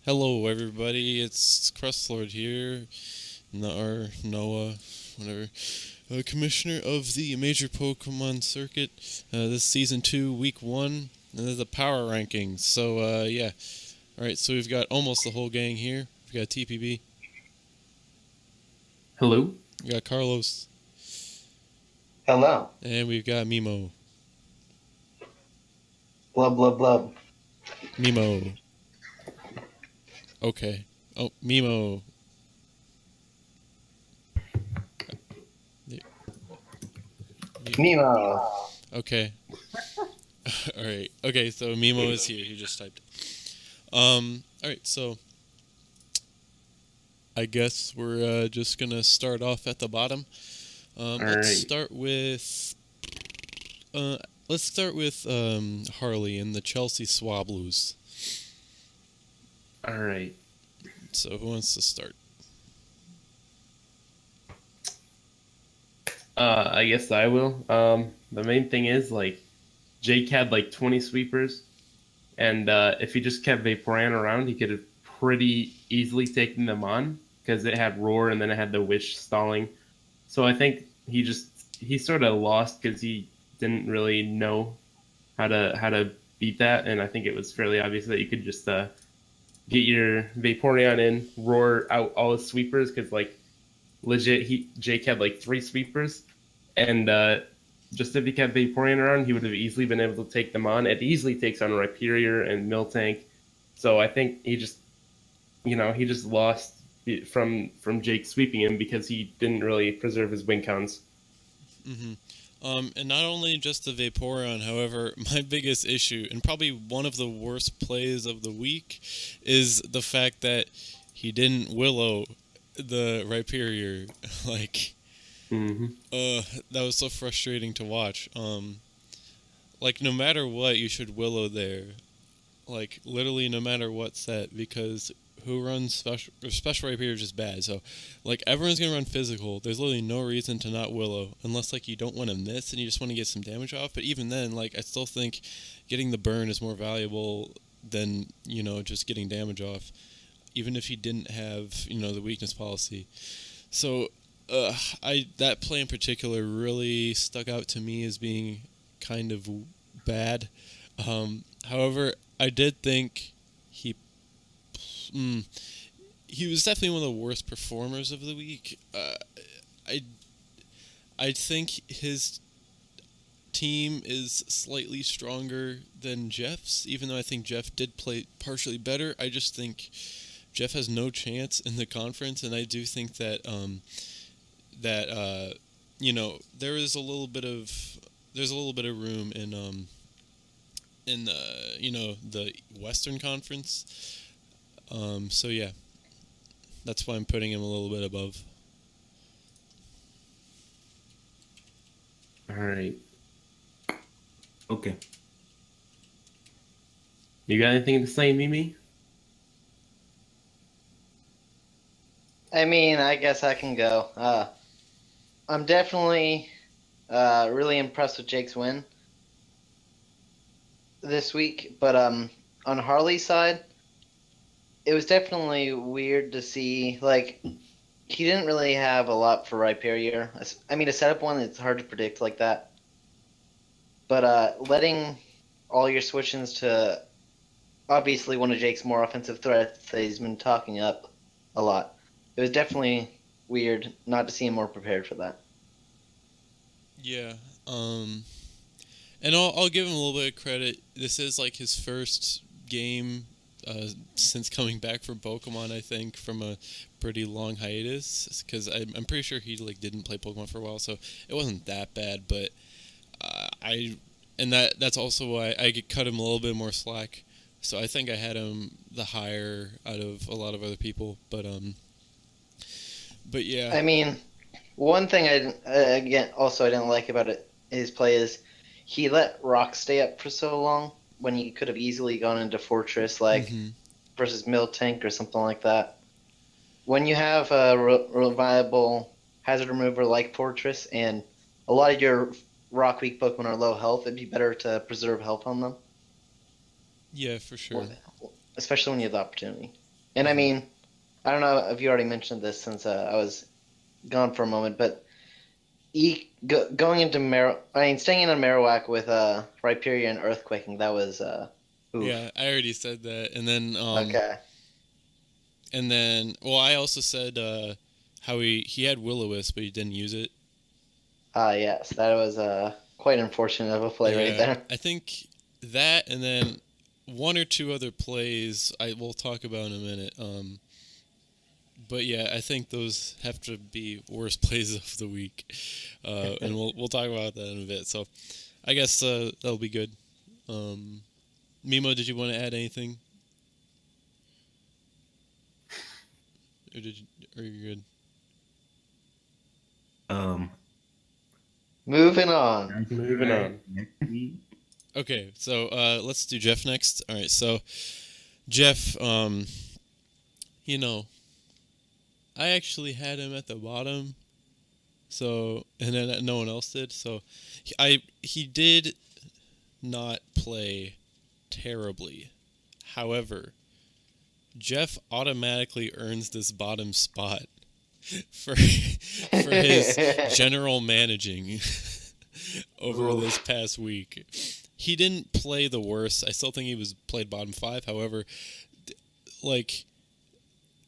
Hello, everybody. It's Crustlord here, or Noah, whatever, commissioner of the Major Pokemon Circuit. This is Season 2, Week 1, and this is the power rankings. So, yeah. Alright, so we've got almost the whole gang here. We've got TPB, Hello? we got Carlos, Hello. and we've got Mimo. Blub, blub, blub. Mimo. Okay. Oh, Mimo. Nemo. Okay. Alright. Okay, so Mimo is here. He just typed. Alright, so I guess we're just gonna start off at the bottom. All Let's right. start with uh, Harley and the Chelsea Swablues. All right. So who wants to start? I guess I will. The main thing is Jake had 20 sweepers, and if he just kept Vaporeon around, he could have pretty easily taken them on because it had Roar and then it had the Wish stalling. So I think he sort of lost because he didn't really know how to beat that, and I think it was fairly obvious that you could just get your Vaporeon in, roar out all his sweepers because legit Jake had 3 sweepers, and just if he kept Vaporeon around, he would have easily been able to take them on. It easily takes on Rhyperior and Miltank, so I think he just lost from Jake sweeping him because he didn't really preserve his win counts. Mm-hmm. And not only just the Vaporeon, however, my biggest issue, and probably one of the worst plays of the week, is the fact that he didn't Willow the Rhyperior. like, Hmm. that was so frustrating to watch. Like, no matter what, you should Willow there. Like, literally no matter what set, because who runs special Rhyperior is just bad. So, like, everyone's gonna run physical. There's literally no reason to not Willow, unless like you don't want to miss and you just want to get some damage off. But even then, like, I still think getting the burn is more valuable than just getting damage off, even if he didn't have the weakness policy. So, I that play in particular really stuck out to me as being kind of bad. However, I did think he mm, he was definitely one of the worst performers of the week. I I think his team is slightly stronger than Jeff's, even though I think Jeff did play partially better. I just think Jeff has no chance in the conference, and I do think that that there is a little bit of room in the the Western Conference. So yeah, that's why I'm putting him a little bit above. All right. Okay. You got anything to say, Mimi? I mean, I guess I can go. I'm definitely really impressed with Jake's win this week, but on Harley's side, it was definitely weird to see. Like, he didn't really have a lot for Rhyperior. I mean, a setup one, it's hard to predict like that. But letting all your switch-ins to obviously one of Jake's more offensive threats that he's been talking up a lot. It was definitely weird not to see him more prepared for that. Yeah. And I'll give him a little bit of credit. This is like his first game since coming back from Pokemon. I think from a pretty long hiatus, because I'm pretty sure he like didn't play Pokemon for a while, so it wasn't that bad. But I and that's also why I could cut him a little bit more slack. So I think I had him the higher out of a lot of other people. But yeah. I mean, one thing again also I didn't like about his play is he let Rock stay up for so long when he could have easily gone into Fortress like Hmm. versus Miltank or something like that. When you have a reliable hazard remover like Fortress and a lot of your Rock weak Pokemon are low health, it'd be better to preserve health on them, Yeah, for sure. especially when you have the opportunity. And I Mhm. mean, I don't know if you already mentioned this since I was gone for a moment, but going into staying in a Marowak with Rhyperior and Earthquaking, that was oof. Yeah, I already said that, Okay. and then well, I also said how he had Will-O-Wisp, but he didn't use it. Yes, that was quite unfortunate of a play right Yeah, there. I think that, and then one or two other plays I will talk about in a minute. But yeah, I think those have to be worst plays of the week, and we'll talk about that in a bit. So I guess that'll be good. Um, Mimo, did you want to add anything, or are you good? Um, Moving on. Nice Moving try. on. Next week. Okay, so let's do Jeff next. All right, so Jeff, you know, I actually had him at the bottom, so and then no one else did. So he did not play terribly. However, Jeff automatically earns this bottom spot for for his general managing over this Oof. past week. He didn't play the worst. I still think he was played bottom five. However, like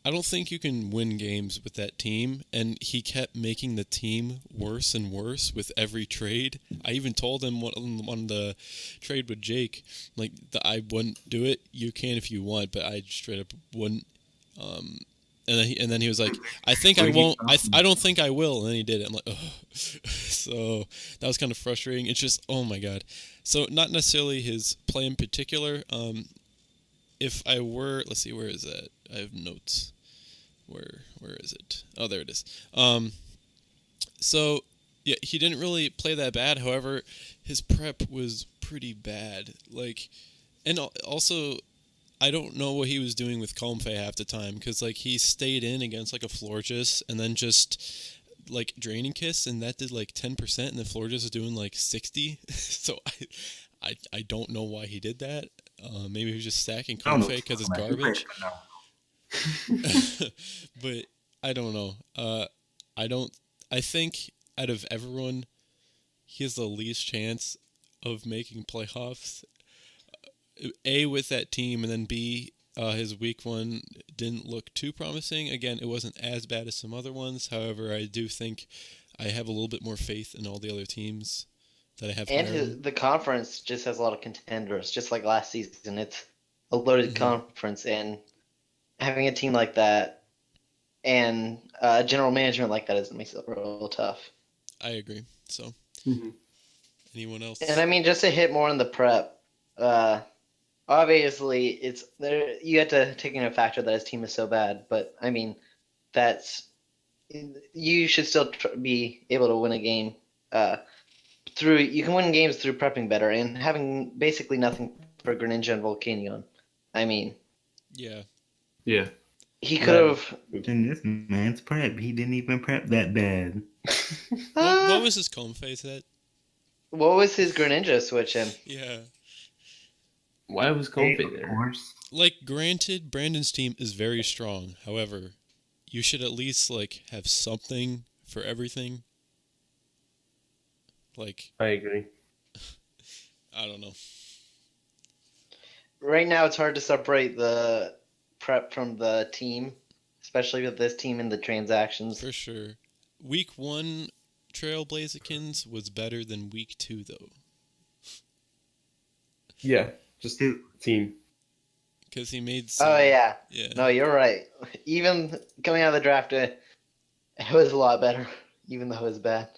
I don't think you can win games with that team, and he kept making the team worse and worse with every trade. I even told him on the trade with Jake, like I wouldn't do it. You can if you want, but I straight up wouldn't. Um, and then he was like, "I think What I are you won't. talking I don't think I will." And then he did it. I'm like, "Oh," so that was kind of frustrating. It's just, oh my god. So not necessarily his play in particular. If I were, let's see, where is that? I have notes. Where is it? Oh, there it is. So yeah, he didn't really play that bad. However, his prep was pretty bad. Like, and also I don't know what he was doing with Comfey half the time because like he stayed in against like a Florges and then just like Draining Kiss and that did like 10% and the Florges was doing like 60. So I don't know why he did that. Maybe he was just stacking I don't know Comfey what because you're it's talking about. You play garbage. for now. But I don't know. I don't. I think out of everyone, he has the least chance of making playoffs. A with that team, and then B, his week one didn't look too promising. Again, it wasn't as bad as some other ones. However, I do think I have a little bit more faith in all the other teams that I have And higher than. the conference just has a lot of contenders, just like last season. It's a loaded Hmm. conference, and having a team like that and general management like that makes it real tough. I agree. So, Mhm. anyone And else? I mean, just to hit more on the prep, uh, obviously it's there. You have to take into factor that his team is so bad, but I mean, that's you should still be able to win a game uh, through. You can win games through prepping better and having basically nothing for Greninja and Volcanion. I mean, Yeah. Yeah, he could that is have. true. In this man's prep, he didn't even prep that bad. What Uh, was his comb face at? what was his Greninja switch in? Yeah. Why was Hey, Comfy of there? course. Like, granted, Brandon's team is very strong. However, you should at least like have something for everything. Like, I agree. I don't know. Right now, it's hard to separate the prep from the team, especially with this team and the transactions. For sure. Week one, Trailblazerkins was better than week two, though. Yeah, just Dude, team. Because he made Oh some. yeah, Yeah. no, you're right. Even coming out of the draft, it was a lot better, even though it was bad.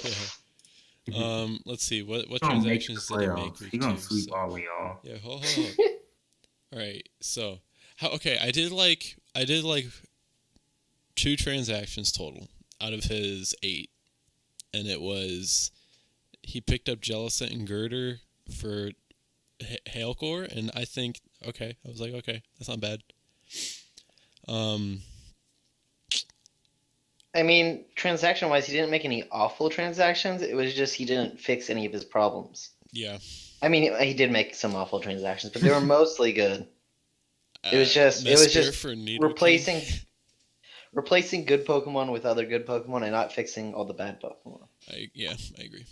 Yeah. Let's see. What he gonna make the transactions did he make playoffs. He week gonna two? sweep So, all of y'all. yeah. Ho ho. All right. So, okay. I did like two transactions total out of his eight, and it was he picked up Jellicent and Girder for Hailcore, and I think okay, I was like okay, that's not bad. Um, I mean, transaction wise, he didn't make any awful transactions. It was just he didn't fix any of his problems. yeah, I mean, he did make some awful transactions, but they were mostly good. It was just Mesprit for Nidoking. replacing good Pokemon with other good Pokemon and not fixing all the bad Pokemon. I agree.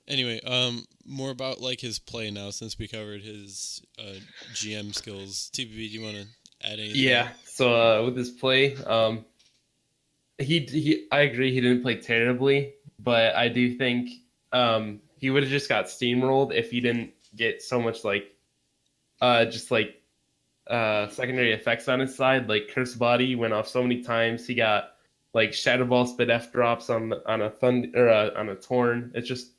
Anyway, more about like his play now since we covered his GM skills. TBB, do you want to add anything? Yeah. So with his play, I agree he didn't play terribly, but I do think he would have just got steamrolled if he didn't get so much like secondary effects on his side. Like Curse Body went off so many times. He got like Shadow Ball Spit F drops on a Thunder or on a Torn. It's just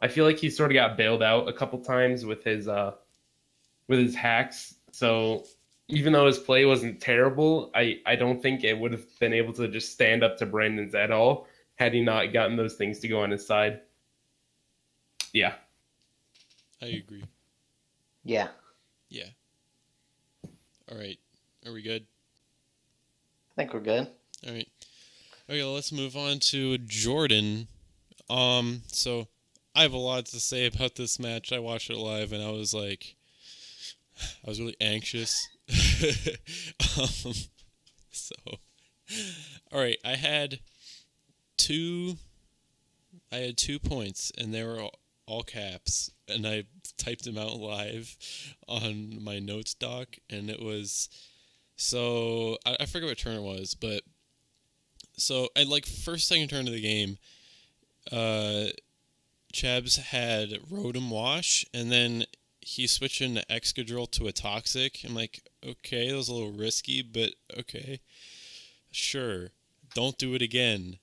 I feel like he sort of got bailed out a couple times with his hacks. So even though his play wasn't terrible, I don't think it would have been able to just stand up to Brandon's at all had he not gotten those things to go on his side. Yeah. I agree. Yeah. Yeah. All right. Are we good? I think we're good. All right. Okay, let's move on to Jordan. So I have a lot to say about this match. I watched it live and I was really anxious. So, all right, I had 2 points and they were all caps and I typed them out live on my notes doc and it was I forget what turn it was, but so I like first second turn of the game Chabs had Rotom Wash and then he switched into Excadrill to a Toxic. I'm like, okay, that was a little risky, but okay. Sure. Don't do it again.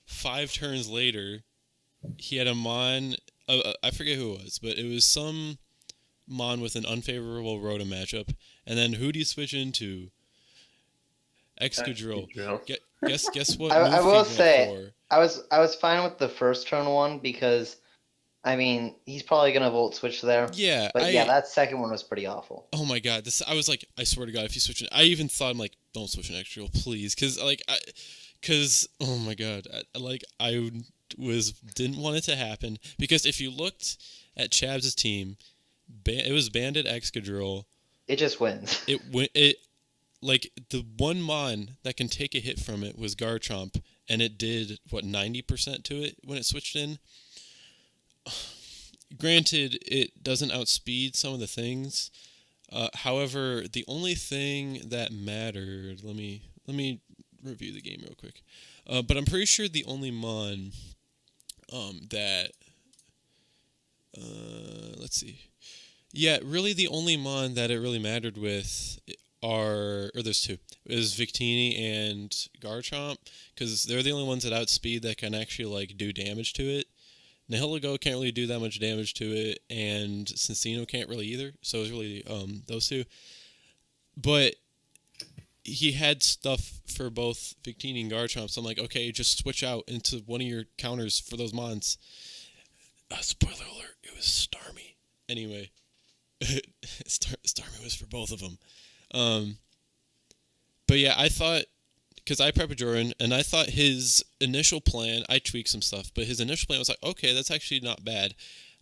5 turns later, he had a Mon... I forget who it was, but it was some Mon with an unfavorable Rotom matchup. And then who do you switch into? Excadrill. Guess what I move will he say, went for? I was fine with the first turn one because, I mean, he's probably gonna Volt Switch there. Yeah, But yeah, that second one was pretty awful. Oh my god, I was like, I swear to God, if you switch it, I even thought, I'm like, don't switch an Excadrill, please, because oh my god, I didn't want it to happen because if you looked at Chabs' team, it was Bandit Excadrill. It just wins. It like the one Mon that can take a hit from it was Garchomp, and it did what 90% to it when it switched in. Granted, it doesn't outspeed some of the things. However, the only thing that mattered. Let me review the game real quick. But I'm pretty sure the only Mon that let's see. Yeah, really the only Mon that it really mattered with there's 2. Is Victini and Garchomp, because they're the only ones that outspeed that can actually like do damage to it. Nihilego can't really do that much damage to it, and Cincino can't really either. So it's really those 2. But he had stuff for both Victini and Garchomp, so I'm like, okay, just switch out into one of your counters for those Mons. Spoiler alert, it was Starmie. Anyway, Starmie was for both of them. But yeah, I thought, because I prepped Jordan, and I thought his initial plan, I tweaked some stuff, but his initial plan was like, okay, that's actually not bad.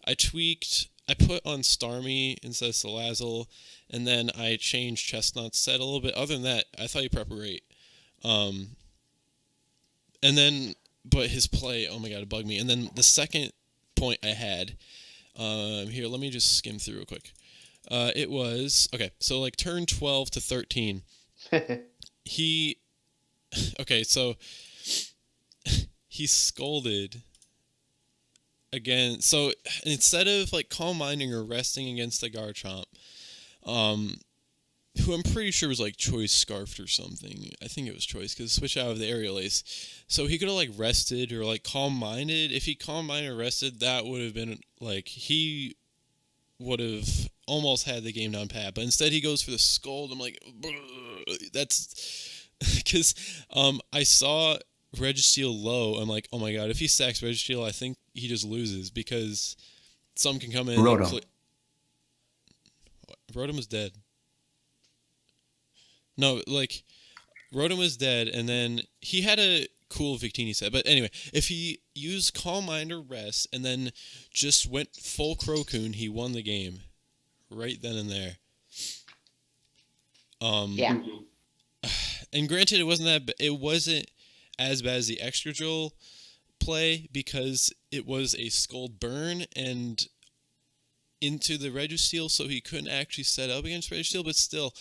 I put on Starmie instead of Salazzle, and then I changed Chestnut's set a little bit. Other than that, I thought he prepped great. And then, but his play, oh my god, it bugged me. And then the second point I had, here, let me just skim through real quick. It was, okay, so like turn 12 to 13, okay, so he scolded again. So instead of like calm minding or resting against the Garchomp, who I'm pretty sure was like Choice Scarfed or something. I think it was Choice because switch out of the Aerial Ace. So he could have like rested or like calm minded. If he calm minded or rested, that would have been like he would have almost had the game down pat. But instead he goes for the scold. I'm like, that's because I saw Registeel low. I'm like, oh my god, if he sacks Registeel, I think he just loses because some can come in. Rotom. Rotom was dead. No, like Rotom was dead, and then he had a cool Victini set. But anyway, if he used Calm Mind or Rest, and then just went full Crocoon, he won the game right then and there. Um, Yeah. and granted, it wasn't as bad as the extra drill play because it was a Scold burn and into the Registeel, so he couldn't actually set up against Registeel, but still,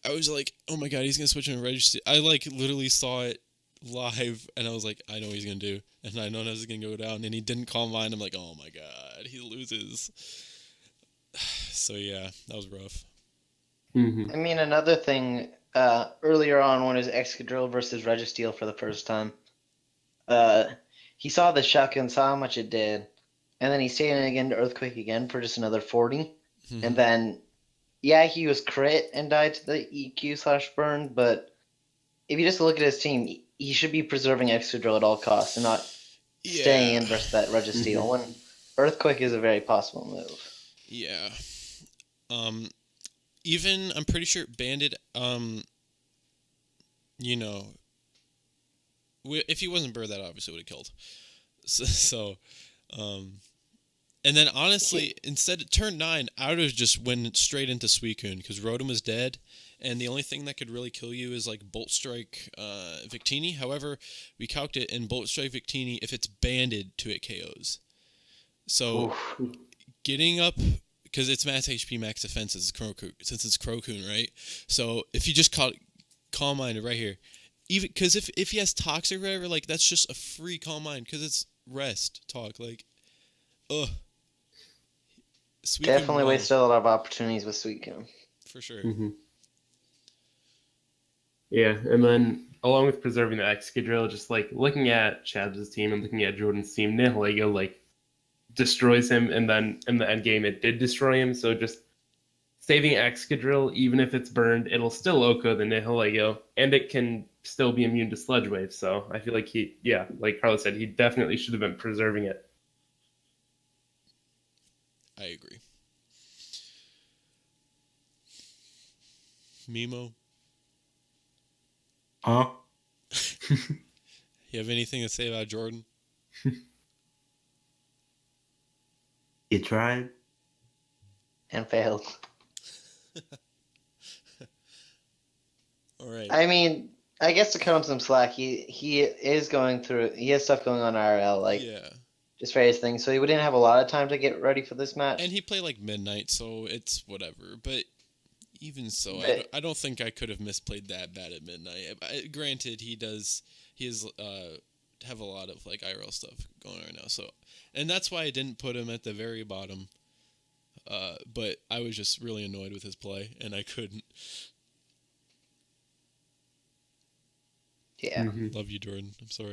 I was like, oh my god, he's gonna switch into Registeel. I like literally saw it live, and I was like, I know what he's gonna do, and I know this is gonna go down, and he didn't call mine. I'm like, oh my god, he loses. So yeah, that was rough. Mm-hmm. I mean, another thing, earlier on when it was Excadrill versus Registeel for the first time, uh, he saw the shotgun, saw how much it did, and then he stayed in again to Earthquake again for just another 40. And then, yeah, he was crit and died to the EQ/burn, but if you just look at his team, he should be preserving Excadrill at all costs and not staying Yeah, in versus that Registeel, when Earthquake is a very possible move. yeah. Um, even I'm pretty sure Bandit. You know, if he wasn't Bird, that obviously would have killed. So, um, and then honestly, instead of turn 9, I would have just went straight into Suicune because Rotom was dead, and the only thing that could really kill you is like Bolt Strike Victini. However, we calced it, and Bolt Strike Victini, if it's banded to it, KOs. So Oof. getting up, because it's max HP, max defense since it's Crocoon, right? So if you just Calm Mind right here, even because if he has Toxic or whatever, like that's just a free Calm Mind because it's rest talk. Like, ugh. Suicune Definitely won, wasted a lot of opportunities with Suicune. for sure. Mm-hmm. Yeah, and then along with preserving the Excadrill, just like looking at Chad's team and looking at Jordan's team, Nihilego like destroys him, and then in the end game it did destroy him. So just saving Excadrill, even if it's burned, it'll still Oko the Nihilego, and it can still be immune to Sludge Wave. So I feel like like Carlos said, he definitely should have been preserving it. I agree. Mimo, Huh? you have anything to say about Jordan? You tried? And failed. All right. I mean, I guess to cut him some slack, he has stuff going on IRL, like Yeah, just various things, so he wouldn't have a lot of time to get ready for this match. and he played like midnight, so it's whatever. But even so, But- I don't think I could have misplayed that bad at midnight. Granted, he is have a lot of like IRL stuff going on right now. So, and that's why I didn't put him at the very bottom. But I was just really annoyed with his play, and I couldn't. Yeah. Love you, Jordan. I'm sorry.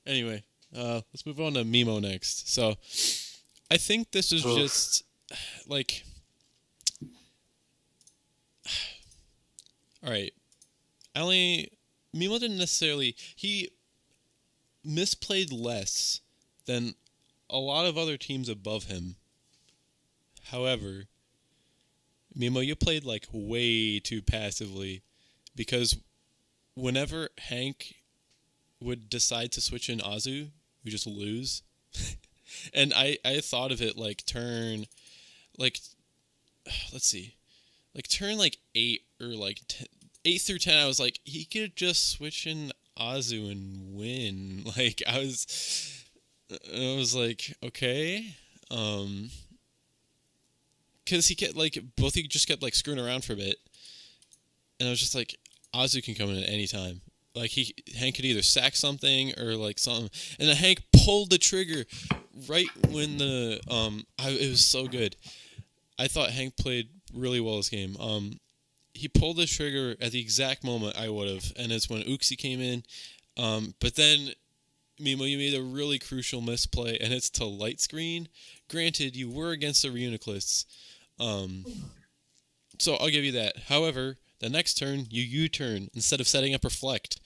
Anyway, let's move on to Mimo next. So, I think this is just like, all right. Mimo didn't necessarily. He misplayed less than a lot of other teams above him. However, Mimo, you played like way too passively because whenever Hank would decide to switch in Azu, we just lose. And I thought of it like turn, like, let's see, like turn like 8 or like 8 through 10. I was like, he could just switch in Azu and win. Like I was like, okay, because he kept like both he just kept like screwing around for a bit, and I was just like, Azu can come in at any time. Like Hank could either sack something or like something, and then Hank pulled the trigger right when it was so good. I thought Hank played really well this game. He pulled the trigger at the exact moment I would have, and it's when Uxie came in. But then, Mimo, you made a really crucial misplay, and it's to light screen. Granted, you were against the Reuniclists, so I'll give you that. However, the next turn, you U-turn instead of setting up Reflect.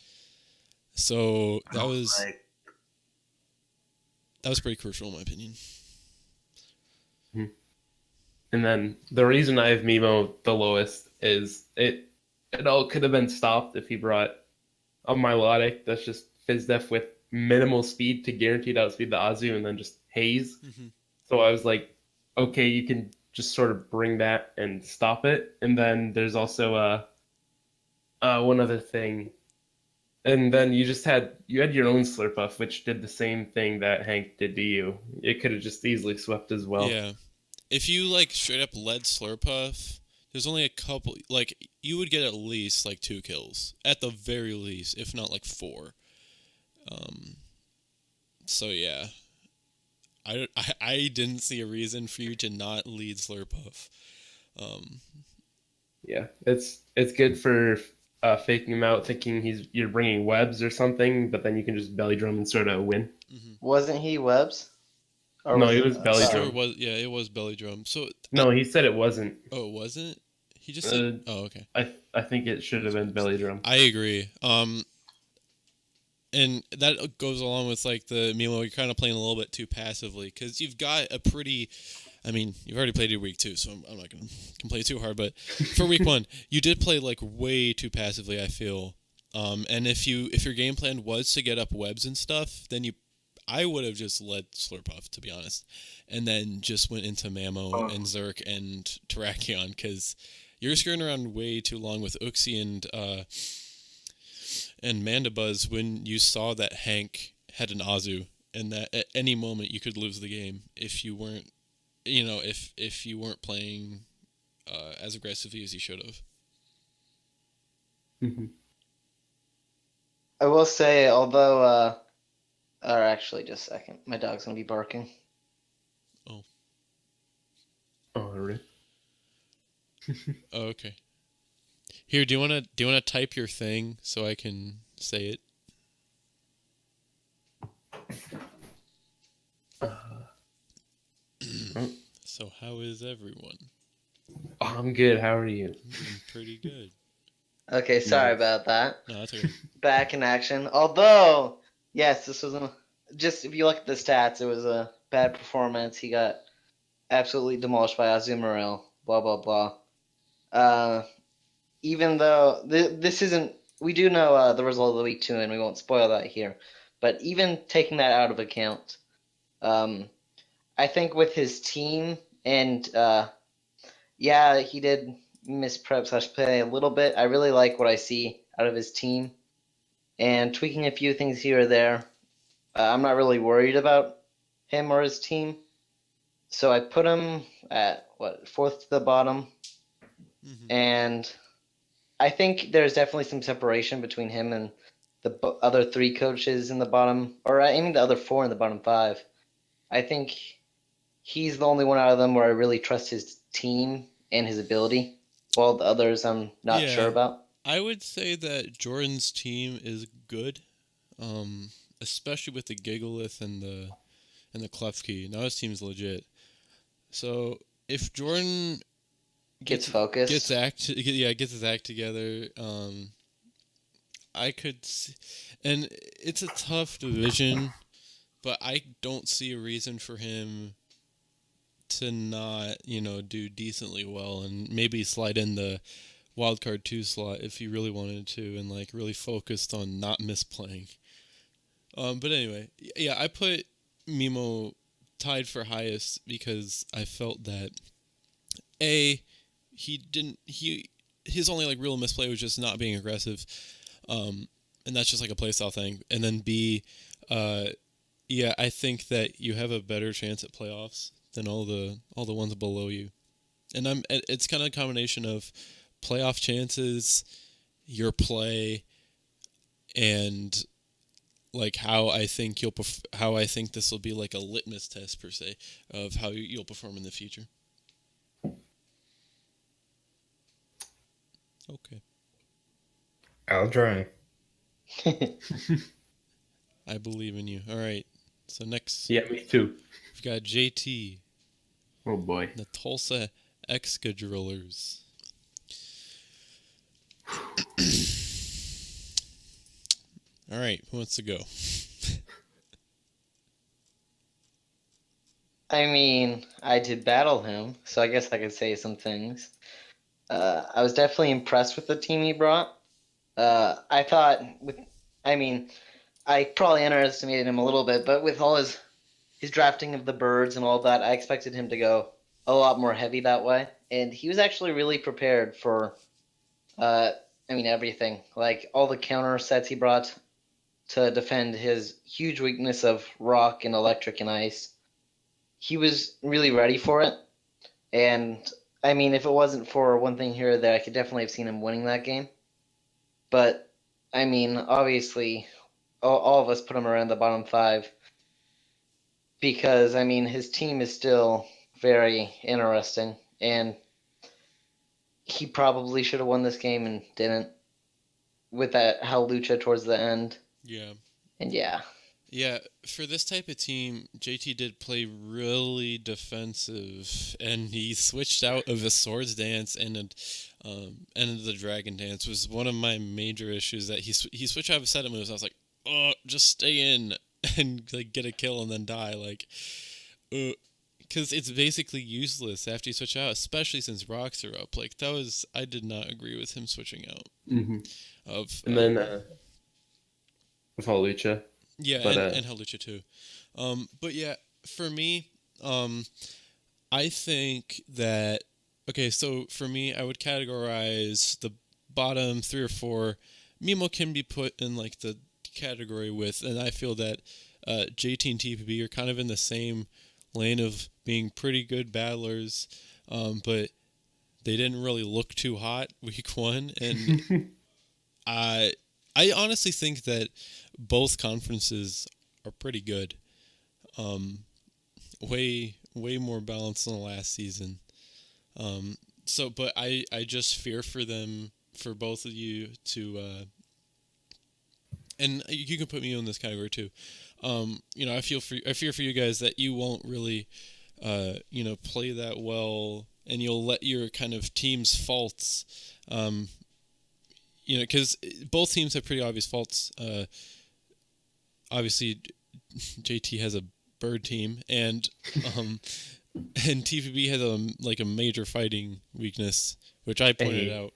So that was pretty crucial in my opinion. And then the reason I have Mimo the lowest is it all could have been stopped if he brought a Milotic that's just Fizdef with minimal speed to guaranteed outspeed the Azu and then just haze. Mm-hmm. So I was like, okay, you can just sort of bring that and stop it. And then there's also one other thing. And then you had your own Slurpuff, which did the same thing that Hank did to you. It could have just easily swept as well. Yeah. If you like straight up led Slurpuff, there's only a couple. Like you would get at least like 2 kills at the very least, if not like 4. So yeah, I didn't see a reason for you to not lead Slurpuff. Yeah, it's good for faking him out, thinking you're bringing webs or something, but then you can just belly drum and sort of win. Wasn't he Webs? Or No, it was belly Or drum. was it was belly drum. So No, he said it wasn't. oh, it wasn't? He just said, oh, okay. I think it should have been belly drum. I agree. And that goes along with like the Milo. You're kind of playing a little bit too passively because you've got a pretty. I mean, you've already played your week 2, so I'm not gonna complain too hard. But for week 1, you did play like way too passively. I feel. And if your game plan was to get up webs and stuff, then I would have just led Slurpuff, to be honest, and then just went into Mamo and Zerk and Terrakion because you're screwing around way too long with Uxie and Mandibuzz when you saw that Hank had an Azu and that at any moment you could lose the game if you weren't, if you weren't playing as aggressively as you should have. Mm-hmm. I will say, although, or actually, just a second, my dog's gonna be barking. Oh, really? oh, okay. Here, do you wanna type your thing so I can say it? So how is everyone? I'm good. How are you? I'm pretty good. Okay, sorry about that. No, that's okay. Back in action. Although, yes, this was just if you look at the stats, it was a bad performance. He got absolutely demolished by Azumarill. Blah blah blah. Even though this isn't, we do know the result of the week 2, and we won't spoil that here. But even taking that out of account, I think with his team and yeah, he did miss prep / play a little bit. I really like what I see out of his team, and tweaking a few things here or there. I'm not really worried about him or his team, so I put him at 4th to the bottom, and I think there's definitely some separation between him and the other 3 coaches in the bottom, or I mean the other 4 in the bottom 5. I think he's the only one out of them where I really trust his team and his ability, while the others I'm not sure about. I would say that Jordan's team is good, especially with the Gigalith and the Klefki. Now his team's legit. So if Jordan Gets focused, gets his act together, I could see, and it's a tough division, but I don't see a reason for him to not, do decently well and maybe slide in the wildcard 2 slot if he really wanted to and like really focused on not misplaying. But anyway, yeah, I put Mimo tied for highest because I felt that his only like real misplay was just not being aggressive, and that's just like a playstyle thing. And then B, yeah, I think that you have a better chance at playoffs than all the ones below you, and it's kind of a combination of playoff chances, your play, and like how I think this will be like a litmus test per se of how you'll perform in the future. Okay. I'll try. I believe in you. All right. So next, Yeah, me too. we've got JT, Oh boy. the Tulsa Excadrillers. All right, who wants to go? I mean, I did battle him, so I guess I could say some things. I was definitely impressed with the team he brought. I thought, I probably underestimated him a little bit, but with all his drafting of the birds and all that, I expected him to go a lot more heavy that way, and he was actually really prepared for, everything. Like all the counter sets he brought to defend his huge weakness of rock and electric and ice. He was really ready for it, and if it wasn't for one thing here or there, I could definitely have seen him winning that game. But obviously, all of us put him around the bottom five because his team is still very interesting, and he probably should have won this game and didn't with that Halucha towards the end. Yeah. And yeah. Yeah, for this type of team, JT did play really defensive, and he switched out of his swords dance and the dragon dance was one of my major issues. That he switched out of his set of moves. I was like, oh, just stay in and like get a kill and then die, like, because it's basically useless after you switch out, especially since rocks are up. Like I did not agree with him switching out. Mm-hmm. And then with Halucha. Yeah, but, and Halucha too. But yeah, for me, I think that okay. So for me, I would categorize the bottom 3 or 4. Mimo can be put in like the category with, and I feel that JT and TPB are kind of in the same lane of being pretty good battlers, but they didn't really look too hot week 1, and I honestly think that both conferences are pretty good. Way more balanced than the last season. But I just fear for them, for both of you to, and you can put me in this category too. I fear for you guys that you won't really, play that well, and you'll let your kind of team's faults, because both teams have pretty obvious faults. Obviously, JT has a bird team, and TPB has a major fighting weakness, which I pointed out.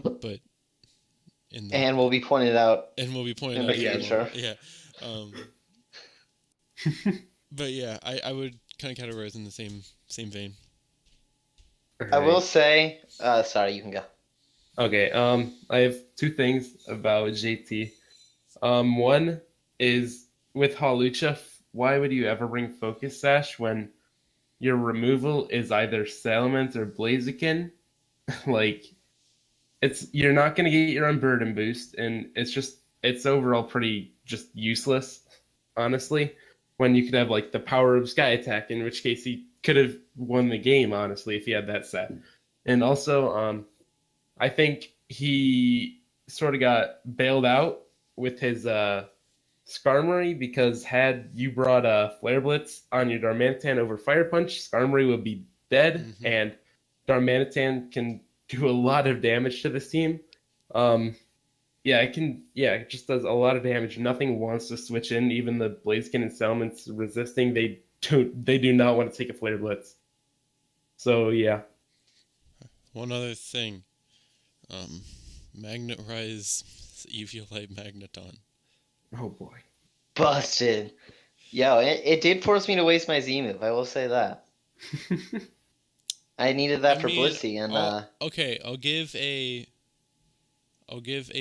But and will be pointed out. And will be pointed in out. The future. Yeah. But yeah, I would kind of categorize in the same vein. Right. I will say, sorry, you can go. Okay, I have 2 things about JT. One is with Halucha, why would you ever bring Focus Sash when your removal is either Salamence or Blaziken? Like, you're not gonna get your Unburden boost, and it's overall pretty just useless, honestly. When you could have like the power of Sky Attack, in which case he could have won the game, honestly, if he had that set. And also, I think he sort of got bailed out with his Skarmory, because had you brought a Flare Blitz on your Darmanitan over Fire Punch, Skarmory would be dead, and Darmanitan can do a lot of damage to this team. It just does a lot of damage. Nothing wants to switch in, even the Blaziken and Salamence resisting, they do not want to take a Flare Blitz. So yeah. One other thing. Magnet Rise Eviolite Magneton. Oh boy. Busted. Yo, it did force me to waste my Z move, I will say that. I needed that for Blissey, and okay, I'll give a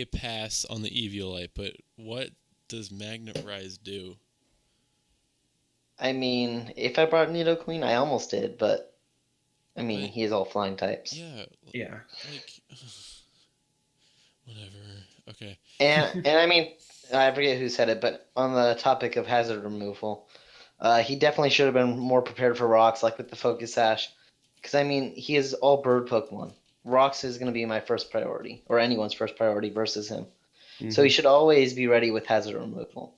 pass on the Eviolite, but what does Magnet Rise do? If I brought Nidoqueen, I almost did, but he is all flying types. Yeah. Yeah. Like, whatever. Okay. And I forget who said it, but on the topic of hazard removal, he definitely should have been more prepared for rocks, like with the Focus Sash. Because, he is all bird Pokemon. Rocks is going to be my first priority, or anyone's first priority versus him. Mm-hmm. So he should always be ready with hazard removal.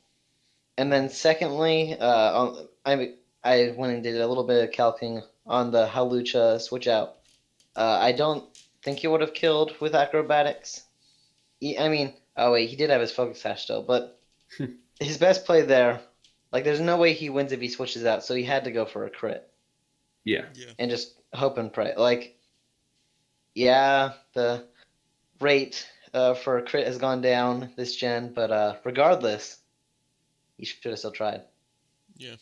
And then secondly, I went and did a little bit of calcing on the Halucha switch out. I don't think he would have killed with acrobatics. He did have his Focus Sash still, but his best play there, there's no way he wins if he switches out, so he had to go for a crit. Yeah. And just hope and pray. The rate for a crit has gone down this gen, but regardless, he should have still tried. Yeah.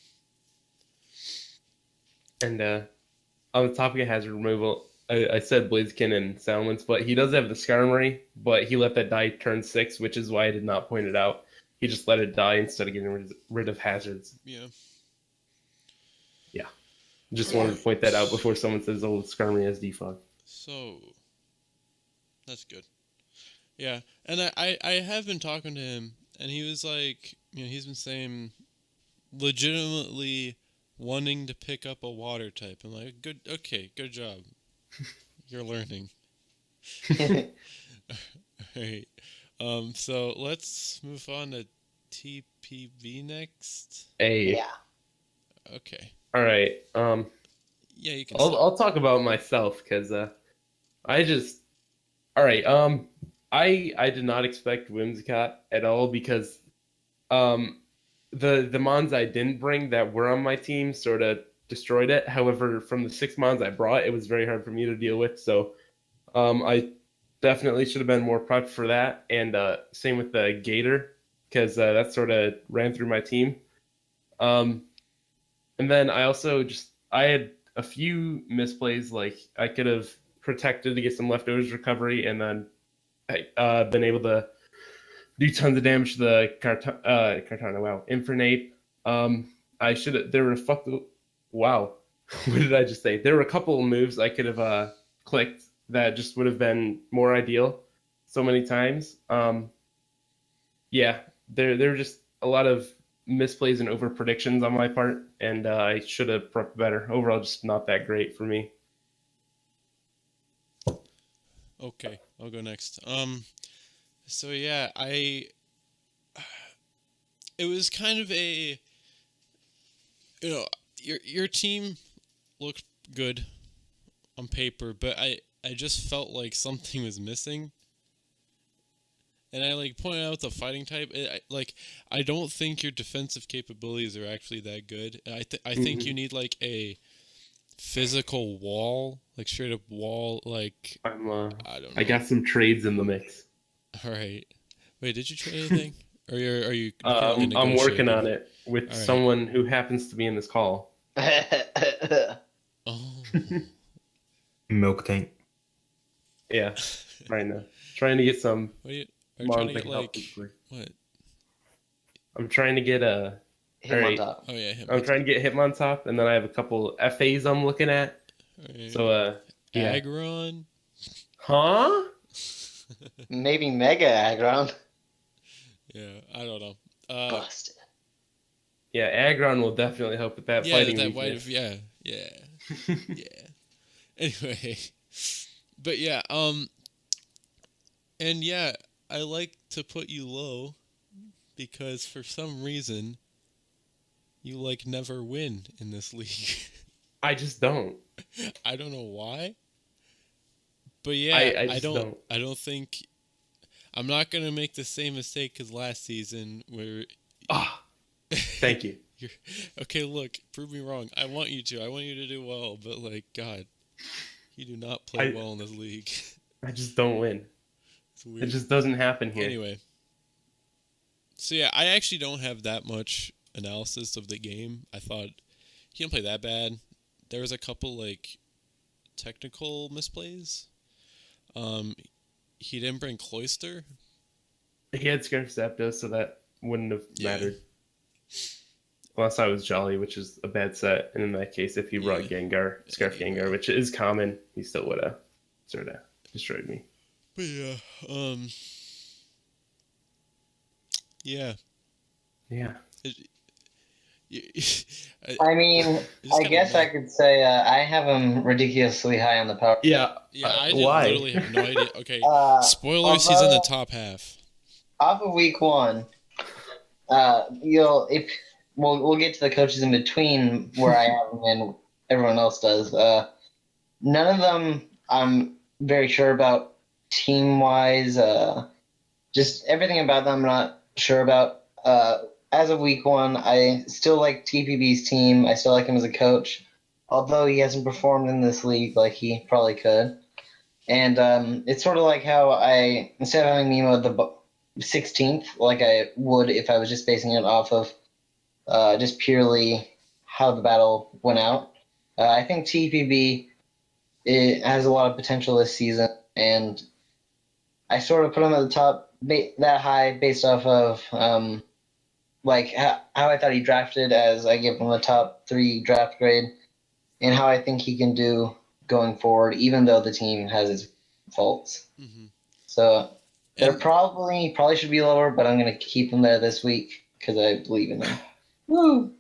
And on the topic of hazard removal, I said Blaziken and Soundwinds, but he does have the Skarmory, but he let that die turn 6, which is why I did not point it out. He just let it die instead of getting rid of hazards. Yeah. Yeah. Just wanted to point that out before someone says, oh, Skarmory has defog. So, that's good. Yeah, and I have been talking to him, and he was like, he's been saying legitimately wanting to pick up a water type. I'm like, good job. You're learning. Alright. So let's move on to TPV next. Hey. Yeah. Okay. All right. Yeah, you can. I'll talk about myself because I just. All right. I did not expect Whimsicott at all because the mons I didn't bring that were on my team sort of destroyed it. However, from the 6 mons I brought, it was very hard for me to deal with. So I definitely should have been more prepped for that. And same with the Gator because that sort of ran through my team. And then I also I had a few misplays. Like I could have protected to get some leftovers recovery, and then been able to do tons of damage to the Kartana. Wow, Infernape. I should have. There were wow. What did I just say? There were a couple of moves I could have clicked that just would have been more ideal. So many times. Yeah, there were just a lot of misplays and over predictions on my part, and I should have prepped better. Overall, just not that great for me. Okay, I'll go next. So yeah, it was kind of a, your team looked good on paper, but I just felt like something was missing. And I pointed out the fighting type. I don't think your defensive capabilities are actually that good. I think you need a physical wall, straight up wall. I don't know. I got some trades in the mix. All right. Wait, did you trade anything? Or are you? I'm working on it with someone who happens to be in this call. Oh. Milk tank. Yeah, trying to get some. What are you trying to get what? I'm trying to get a Hitmontop. Oh yeah, I'm trying to get Hitmontop, and then I have a couple FAs I'm looking at. Right. So yeah. Aggron. Huh? Maybe Mega Aggron. Yeah, I don't know. Busted. Yeah, Aggron will definitely help with that fighting weakness. Yeah. Anyway, but yeah, and yeah, I like to put you low because for some reason you never win in this league. I just don't. I don't know why. But yeah, I don't think I'm not gonna make the same mistake as last season where. Thank you. Okay, look, prove me wrong. I want you to. I want you to do well, but God, you do not play well in this league. I just don't win. It's weird. It just doesn't happen here. Anyway, so yeah, I actually don't have that much analysis of the game. I thought he didn't play that bad. There was a couple technical misplays. He didn't bring Cloyster. He had Scarf Zapdos, so that wouldn't have mattered. Unless I was Jolly, which is a bad set. And in that case, if he brought Gengar, Scarf Gengar, which is common, he still would have sort of destroyed me. But yeah. Yeah. I mean, I guess I could say I have him ridiculously high on the power. Yeah. I why? Literally have no idea. Okay, spoilers. He's in the top half. Off of week 1, we'll get to the coaches in between where I have them and everyone else does. None of them I'm very sure about team wise. Just everything about them I'm not sure about. As of week 1, I still like TPB's team. I still like him as a coach, although he hasn't performed in this league like he probably could. And it's sort of like how instead of having Nemo the 16th, like I would if I was just basing it off of just purely how the battle went out, I think TPB it has a lot of potential this season, and I sort of put him at the top that high based off of like how I thought he drafted, as I give him a top 3 draft grade, and how I think he can do going forward, even though the team has its faults. Mm-hmm. So they're And probably should be lower, but I'm going to keep them there this week because I believe in them. Woo!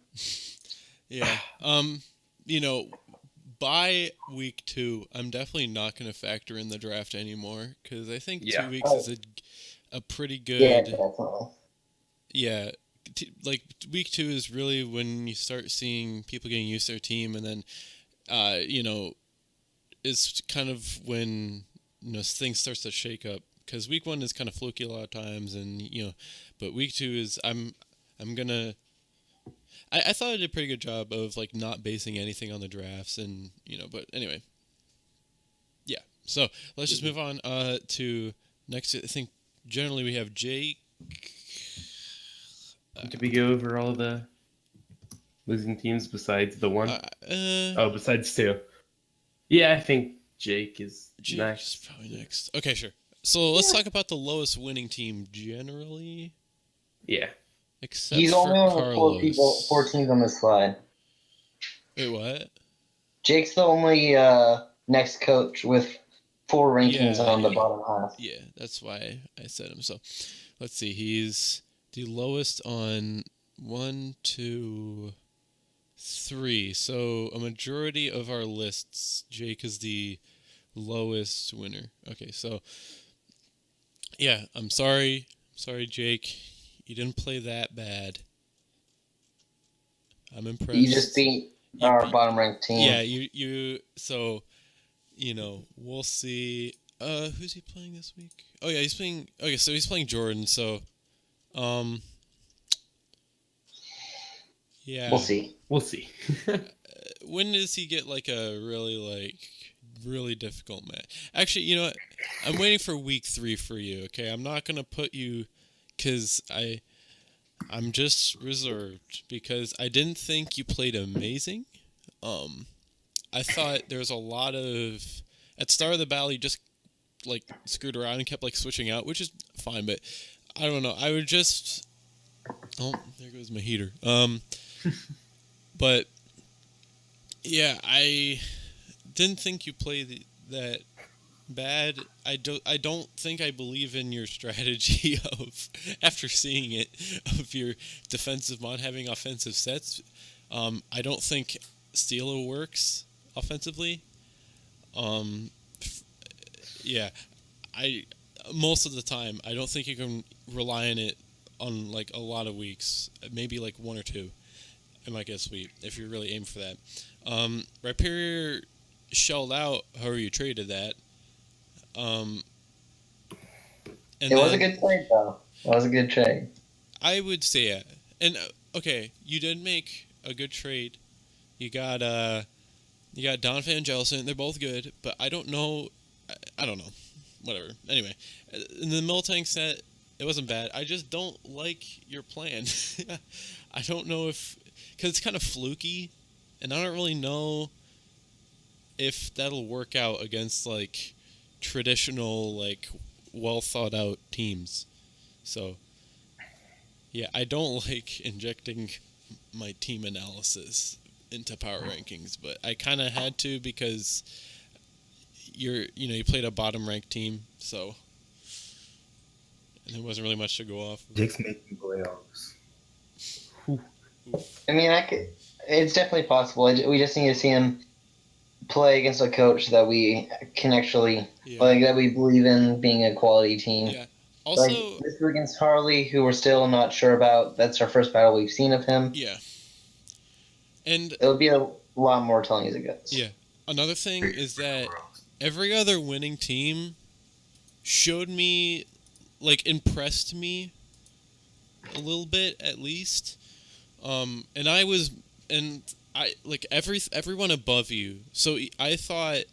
yeah, you know, by week 2, I'm definitely not going to factor in the draft anymore because I think Yeah. 2 weeks is a pretty Yeah, good. definitely. Yeah, like week 2 is really when you start seeing people getting used to their team, and then, you know, it's kind of when things starts to shake up because week 1 is kind of fluky a lot of times, and but week 2 is I'm gonna. I thought I did a pretty good job of like not basing anything on the drafts, and but anyway, yeah. So let's just move on to next. I think generally we have Jake. Did we go over all the losing teams besides the one? Besides 2. Yeah, I think Jake is Jake's next. probably next. Okay, sure. So let's talk about the lowest winning team generally, Yeah. except He's for only on Carlos. 4 teams on this slide. Wait, what? Jake's the only next coach with 4 rankings on the bottom half. Yeah, that's why I said him. So let's see. He's the lowest on 1, 2, 3. So a majority of our lists, Jake is the lowest winner. Okay, so yeah, I'm sorry. Sorry, Jake. You didn't play that bad. I'm impressed. You just beat our bottom ranked team. Yeah, you so we'll see. Who's he playing this week? Oh yeah, he's playing. Okay, so he's playing Jordan. So, yeah, We'll see. We'll see. when does he get like a really difficult match? Actually, you know what? I'm waiting for week 3 for you. Okay, I'm not gonna put you, cause I'm just reserved because I didn't think you played amazing. I thought there was a lot of at start of the battle you just like screwed around and kept like switching out, which is fine, but I don't know. I would just there goes my heater. But yeah, I didn't think you played that bad. I don't think I believe in your strategy of after seeing it of your defensive mod having offensive sets. I don't think Steelo works offensively. Yeah, I most of the time I don't think you can rely on it on like a lot of weeks. Maybe like 1 or 2. It might get sweet if you really aim for that. Rhyperior shelled out however you traded that. And it was a good trade, though. It was a good trade. I would say yeah. And okay, you did make a good trade. You got Donovan and Jellison. They're both good, but I don't know. I don't know. Whatever. Anyway, in the Miltank set, it wasn't bad. I just don't like your plan. I don't know because it's kind of fluky, and I don't really know if that'll work out against like traditional like well thought out teams. So yeah, I don't like injecting my team analysis into power rankings, but I kind of had to because you played a bottom ranked team, so and there wasn't really much to go off of. Jake's making playoffs. I mean, it's definitely possible. We just need to see him play against a coach that we can actually that we believe in being a quality team. Yeah. Also, like this is against Harley, who we're still not sure about. That's our first battle we've seen of him. Yeah. And it'll be a lot more telling as it goes. Yeah. Another thing is that every other winning team showed me, like, impressed me a little bit at least. And I like everyone above you. So I thought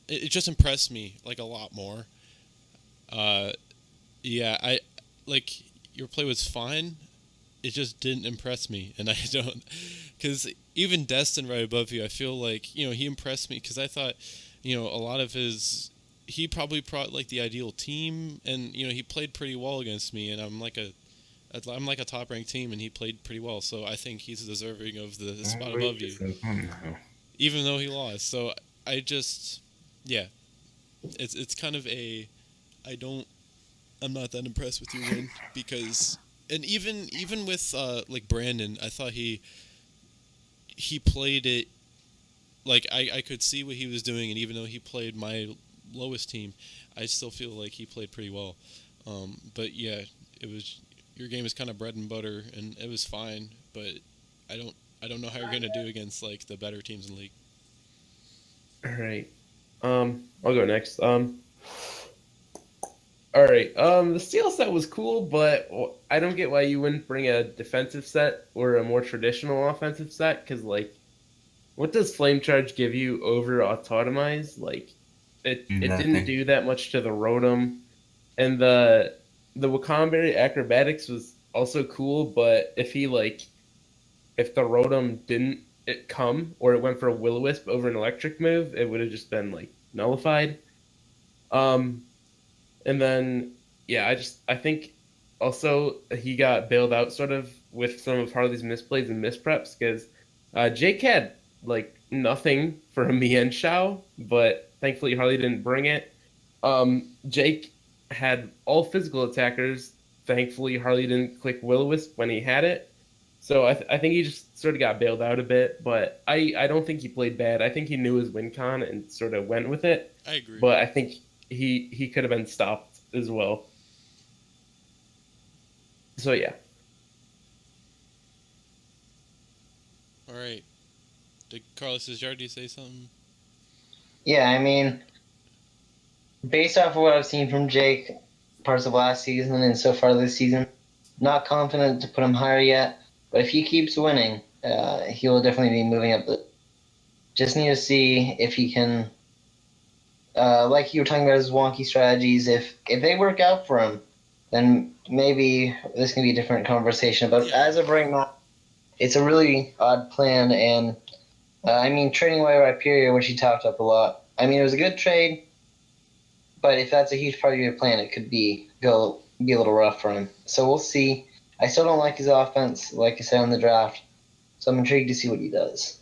it just impressed me like a lot more. Yeah, I like your play was fine. It just didn't impress me, and I don't, because even Destin right above you, I feel like he impressed me because I thought a lot of he probably brought like the ideal team, and he played pretty well against me, and I'm like a top ranked team, and he played pretty well, so I think he's deserving of the spot above you, even though he lost. So I just yeah, it's kind of I don't I'm not that impressed with your win because and even with like Brandon, I thought he played it like I could see what he was doing, and even though he played my lowest team, I still feel like he played pretty well. But yeah, it was your game is kind of bread and butter, and it was fine. But I don't know how you're gonna do against like the better teams in the league. All right. I'll go next. All right. The steel set was cool, but I don't get why you wouldn't bring a defensive set or a more traditional offensive set. Because like, what does Flame Charge give you over Autotomize? Like, it didn't Nothing. do that much to the Rotom, and the Wakambari Acrobatics was also cool. But if the Rotom didn't it come or it went for a Will-O-Wisp over an electric move, it would have just been like nullified. Um, and then, yeah, I think also he got bailed out sort of with some of Harley's misplays and mispreps because Jake had like nothing for a Mien Shao, but thankfully Harley didn't bring it. Jake had all physical attackers. Thankfully Harley didn't click Will-O-Wisp when he had it. So I think he just sort of got bailed out a bit, but I don't think he played bad. I think he knew his win con and sort of went with it. I agree. But I think he could have been stopped as well. So yeah. All right. Did Carlos Jardy say something? Yeah, I mean, based off of what I've seen from Jake, parts of last season and so far this season, not confident to put him higher yet. But if he keeps winning, he will definitely be moving up. Just need to see if he can, like you were talking about his wonky strategies. If they work out for him, then maybe this can be a different conversation. But Yeah. as of right now, it's a really odd plan. And I mean, trading away Rhyperior, which he talked up a lot. I mean, it was a good trade, but if that's a huge part of your plan, it could be a little rough for him. So we'll see. I still don't like his offense, like I said in the draft. So I'm intrigued to see what he does.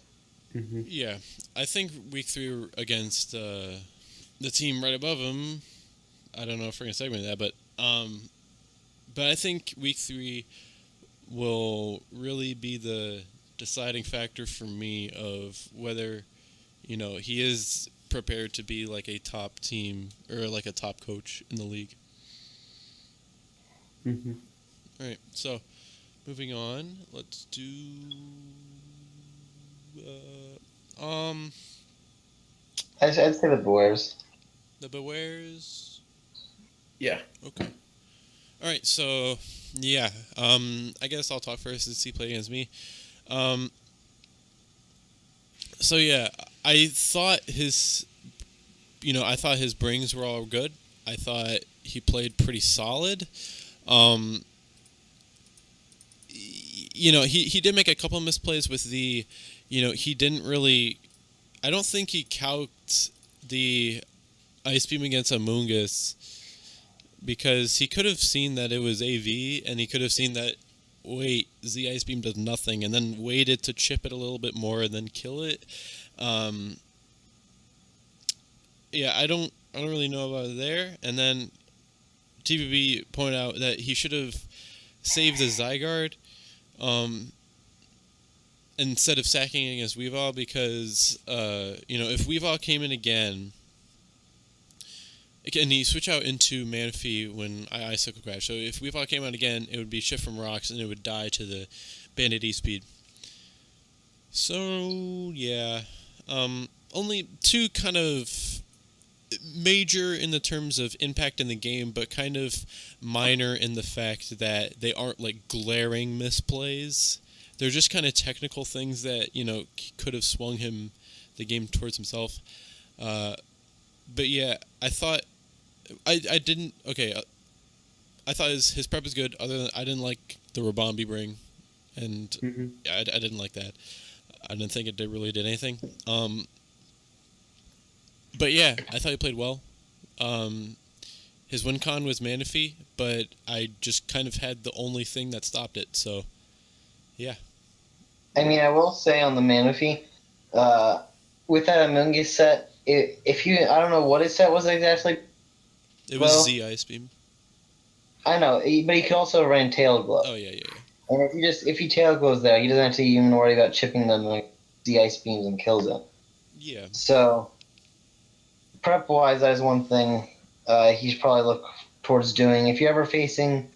Mm-hmm. Yeah, I think week 3 against the team right above him. I don't know if we're gonna segment that, but I think week 3 will really be the deciding factor for me of whether he is prepared to be like a top team or like a top coach in the league. Mm-hmm. All right, so moving on, let's do. I'd say the Bears. The Bewares. Yeah. Okay. All right, so yeah, I guess I'll talk first since he played against me. So yeah, I thought his brings were all good. I thought he played pretty solid. He did make a couple of misplays with the, he didn't really. I don't think he calced the Ice Beam against Amoonguss because he could have seen that it was AV and he could have seen that, wait, Z Ice Beam does nothing, and then waited to chip it a little bit more and then kill it. Yeah, I don't really know about it there. And then TVB pointed out that he should have saved the Zygarde instead of sacking against Weavile because, if Weavile came in again, and he switch out into Manaphy when I Icicle Crash. So if Weavile came out again, it would be Shift from Rocks, and it would die to the Bandit E-Speed. So, yeah. Only 2 kind of major in the terms of impact in the game, but kind of minor in the fact that they aren't like glaring misplays. They're just kind of technical things that could have swung him the game towards himself. But yeah, I thought I didn't okay. I thought his prep was good. Other than I didn't like the Rabambi bring, and Mm-hmm. I didn't like that. I didn't think it really did anything. But yeah, I thought he played well. His win con was Manaphy, but I just kind of had the only thing that stopped it. So yeah. I mean, I will say on the Manaphy, with that Amungus set, if you, I don't know what his set was exactly. It was Well, Z Ice Beam. I know, but he could also run Tail Glow. Oh yeah. And if he Tail Glows there, he doesn't have to even worry about chipping them like the Ice Beams and kills it. Yeah. So, prep wise, that is one thing he's probably look towards doing. If you're ever facing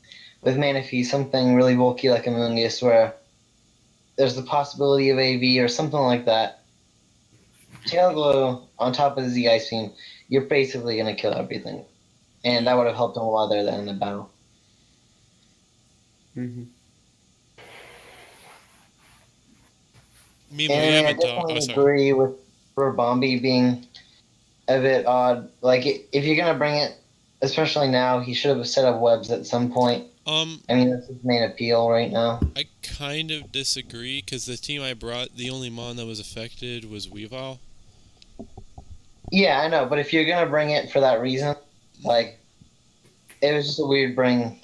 with Manaphy something really bulky like Amungus, where there's the possibility of AV or something like that, Tail Glow on top of the Z Ice Beam, you're basically going to kill everything. And that would have helped him a lot there then in the battle. Mm-hmm. Mimo, And you I haven't talked. definitely Oh, sorry. agree with Rabambi being a bit odd. Like, if you're going to bring it, especially now, he should have set up webs at some point. I mean, that's his main appeal right now. I kind of disagree because the team I brought, the only mon that was affected was Weavile. Yeah, I know, but if you're going to bring it for that reason, like, it was just a weird bring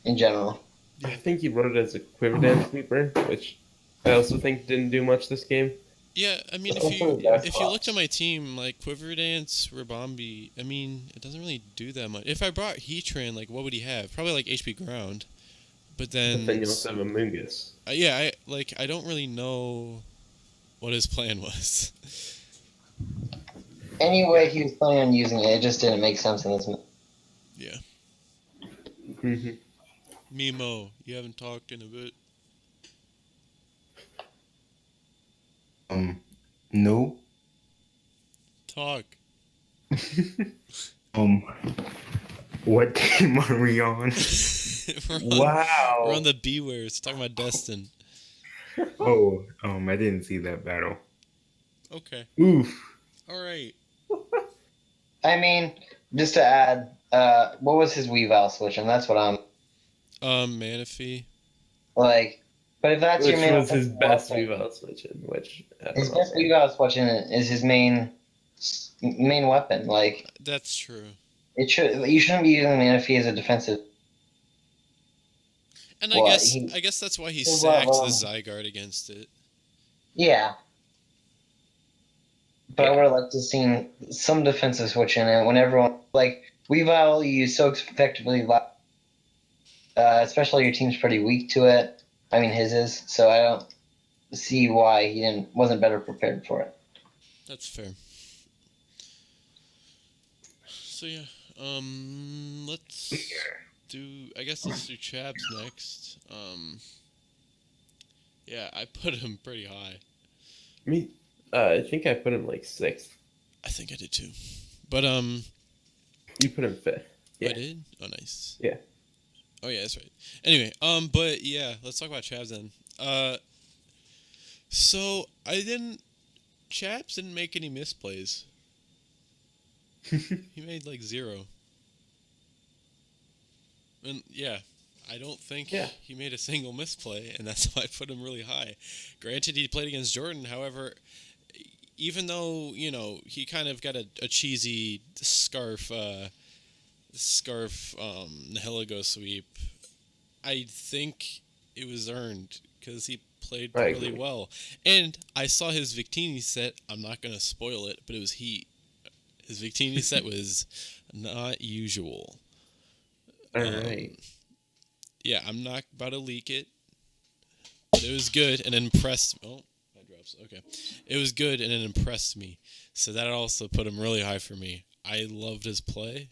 in general. I think he wrote it as a Quiver Dance sweeper, which I also think didn't do much this game. Yeah, I mean, Hopefully if you looked at my team, like Quiver Dance, Rabambi, I mean, it doesn't really do that much. If I brought Heatran, like, what would he have? Probably like HP Ground. But then you also have Amungus. yeah, I don't really know what his plan was. Anyway, he was planning on using it. It just didn't make sense in this. Yeah. Mm-hmm. Mimo, you haven't talked in a bit. No. Talk. What team are we on? Wow. We're on the B-Wares, talking about Destin. Oh, I didn't see that battle. Okay. Oof. Alright. I mean, just to add, what was his Weavile switch? And that's what I'm Manaphy. like. But if that's Which your main, was his best Weavile switching, which his best Weavile switching is his main weapon. Like, That's true. you shouldn't be using Manaphy as a defensive. And Well, I guess that's why he sacked the Zygarde against it. Yeah. But I would have liked to have seen some defensive switch in it when everyone, like, Weavile you use so effectively, especially your team's pretty weak to it. I mean, his is, so I don't see why he wasn't better prepared for it. That's fair. So yeah, let's do Chabs next. Yeah, I put him pretty high. Me, I think I put him like 6th. I think I did too. But You put him 5th. Yeah. I did? Oh, nice. Yeah. Oh yeah, that's right. Anyway, but yeah, let's talk about Chabs then. So Chabs didn't make any misplays. He made like 0. And yeah, I don't think he made a single misplay, and that's why I put him really high. Granted, he played against Jordan. However, even though, he kind of got a cheesy scarf Nihiligo sweep, I think it was earned because he played really well. And I saw his Victini set. I'm not going to spoil it, but it was heat. His Victini set was not usual. All right. Yeah, I'm not about to leak it. It was good and impressed. Oh, my drops. Okay. It was good and it impressed me. So that also put him really high for me. I loved his play.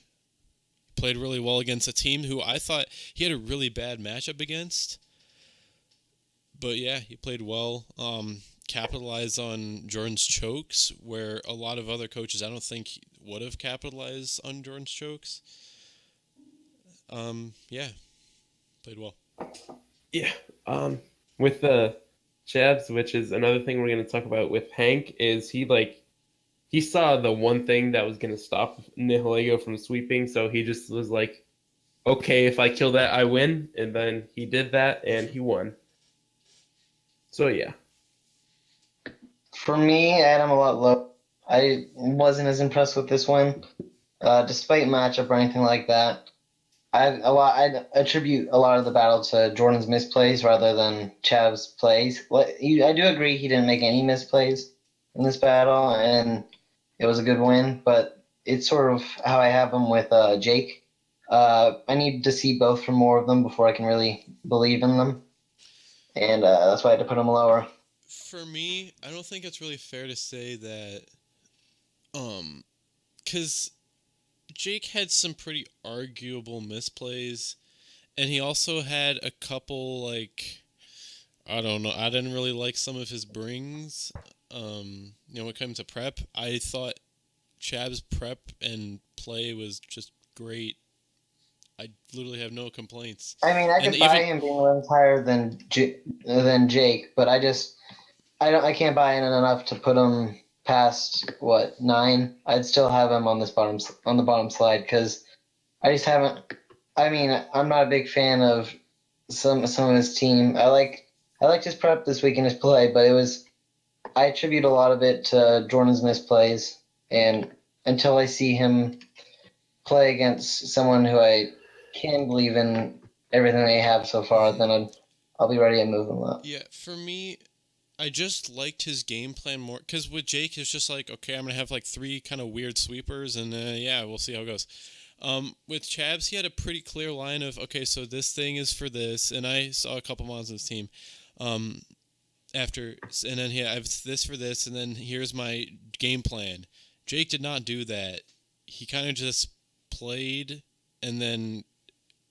Played really well against a team who I thought he had a really bad matchup against. But yeah, he played well. Capitalized on Jordan's chokes, where a lot of other coaches I don't think would have capitalized on Jordan's chokes. Yeah, played well. Yeah. With the Chabs, which is another thing we're going to talk about with Hank, is he saw the one thing that was going to stop Nihilego from sweeping, so he just was like, okay, if I kill that, I win. And then he did that, and he won. So, yeah. For me, I had him a lot low. I wasn't as impressed with this one, despite matchup or anything like that. I'd attribute a lot of the battle to Jordan's misplays rather than Chav's plays. I do agree he didn't make any misplays in this battle, and it was a good win. But it's sort of how I have him with Jake. I need to see both from more of them before I can really believe in them, and that's why I had to put him lower. For me, I don't think it's really fair to say that, because Jake had some pretty arguable misplays, and he also had a couple, like, I don't know, I didn't really like some of his brings. When it came to prep, I thought Chab's prep and play was just great. I literally have no complaints. I mean, I And could buy even him being ranked higher than Jake, but I can't buy in enough to put him past what 9. I'd still have him on the bottom slide because I just haven't. I mean, I'm not a big fan of some of his team. I liked his prep this week in his play, but I attribute a lot of it to Jordan's misplays, and until I see him play against someone who I can believe in everything they have so far, then I'll be ready to move him up. yeah, for me, I just liked his game plan more because with Jake, it's just like, okay, I'm gonna have like 3 kind of weird sweepers, and yeah, we'll see how it goes. With Chabs, he had a pretty clear line of, okay, so this thing is for this, and I saw a couple mods on his team. Um, After, and then I have this for this, and then here's my game plan. Jake did not do that. He kind of just played, and then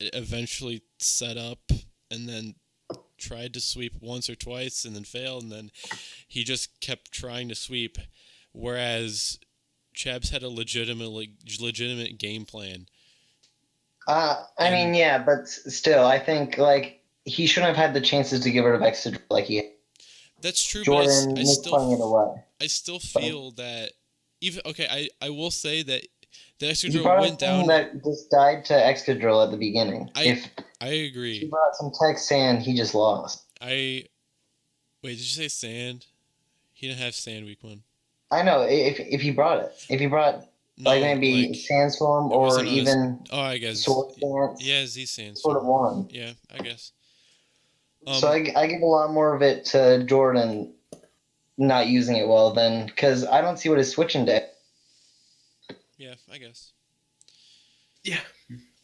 eventually set up, and then tried to sweep once or twice and then failed, and then he just kept trying to sweep. Whereas Chabs had a legitimate game plan. I mean, And yeah, but still, I think like he shouldn't have had the chances to get rid of Extra like he had. that's true, but Jordan misplaying it away. I still But feel that even okay, I will say that the extra he drill brought a went team down. that just died to Excadrill at the beginning. I If I he agree. brought some tech sand, he just lost. I Wait, did you say sand? He didn't have sand week 1. I know if he brought it, if he brought like No, maybe like Sandstorm it or wasn't on his. even Oh, I guess. Sword Dance, Yeah, Z sort of sandstorm. won. Yeah, I guess. So Um, I give a lot more of it to Jordan not using it well then, because I don't see what his switching deck. yeah, I guess. Yeah.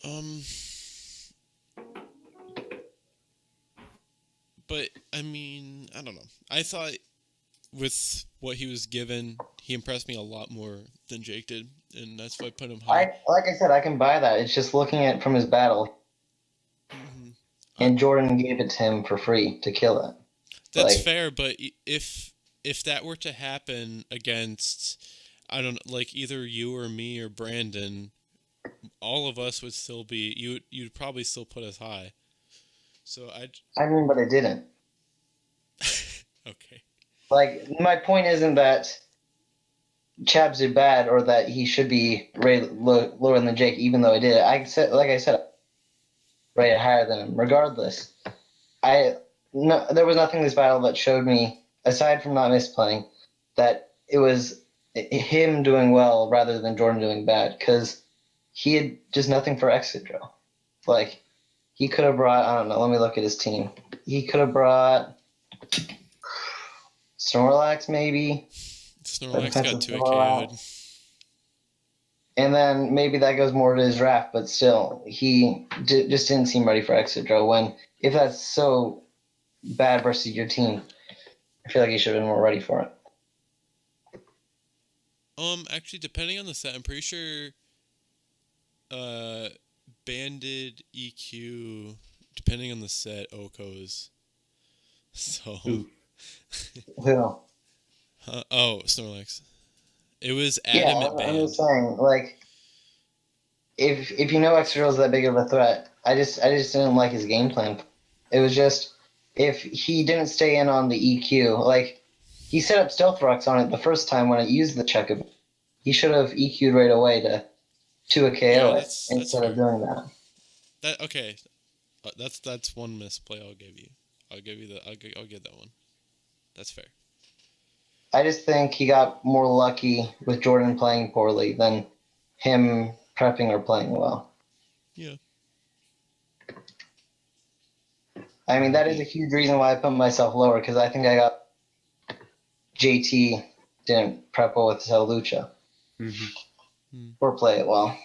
Um, but I mean, I don't know. I thought with what he was given, he impressed me a lot more than Jake did, and that's why I put him high. Like I said, I can buy that. It's just looking at it from his battle, Hmm and Jordan gave it to him for free to kill it. That's Like fair, but if that were to happen against, I don't like either you or me or Brandon, all of us would still be you'd probably still put us high. So I mean, but it didn't. okay. Like my point isn't that Chabs did bad or that he should be rated lower than Jake, even though I did. Like I said, rated higher than him. Regardless, there was nothing in this battle that showed me, aside from not misplaying, that it was him doing well rather than Jordan doing bad, because he had just nothing for exit drill. Like he could have brought, I don't know. Let me look at his team. He could have brought Snorlax maybe. Snorlax got Defensive 2 Snorlax. KO'd. And then maybe that goes more to his draft, but still, he just didn't seem ready for exit drill. When if that's so bad versus your team, I feel like he should have been more ready for it. Actually, depending on the set, I'm pretty sure uh banded EQ, depending on the set, Okos. So Ooh. Who? oh, Snorlax. It was Yeah, adamant I'm banned. just saying, like, if you know exit drill is that big of a threat, I just didn't like his game plan. It was just if he didn't stay in on the EQ, like he set up Stealth Rocks on it the first time when it used the check. He should have EQ'd right away to a Yeah, KO it that's instead of fair. doing that. That okay. That's one misplay I'll give you. I'll give that one. That's fair. I just think he got more lucky with Jordan playing poorly than him prepping or playing well. Yeah. I mean, that is a huge reason why I put myself lower because I think I got JT didn't prep well with Lucha or play it well.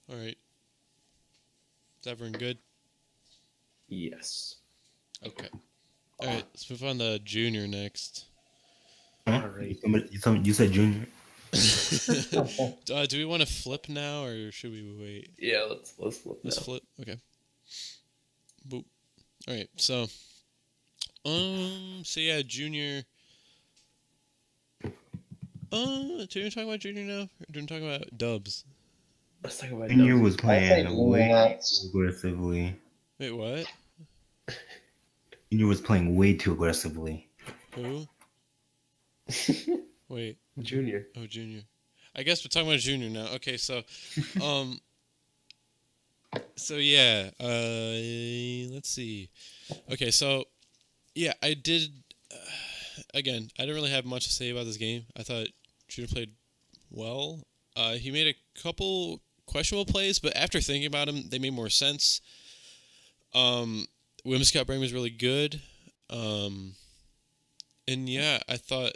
All right. Is everyone good? Yes. Okay. All right. Let's move on to Junior next. Huh? All right. You said Junior. Do we want to flip now, or should we wait? Yeah, let's flip Let's now. flip. Okay. Boop. All right. So yeah, Junior. Do you talk about Junior now? Or do you talk about Dubs? Let's talk about Junior Dubs. was say playing Junior way next. too aggressively. Wait, what? Junior was playing way too aggressively. Who? Wait. Junior. Oh, Junior. I guess we're talking about Junior now. Okay, so, yeah. Let's see. Okay, so, yeah, I did. Again, I didn't really have much to say about this game. I thought Junior played well. He made a couple questionable plays, but after thinking about them, they made more sense. Women's Cup Brain was really good. And yeah, I thought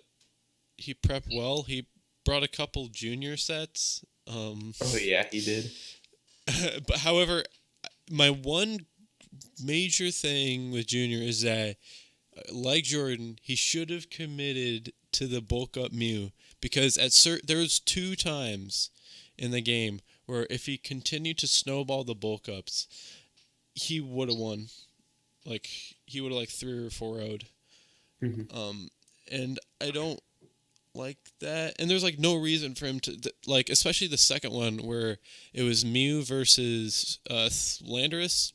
he prepped well. He brought a couple junior sets. Oh yeah, he did. But however, my one major thing with Junior is that, like Jordan, he should have committed to the bulk up Mew because there was 2 times in the game where if he continued to snowball the bulk ups, he would have won. Like he would have 3 or 4 0'd. And I don't like that. And there's no reason for him to especially the second one where it was Mew versus Landorus.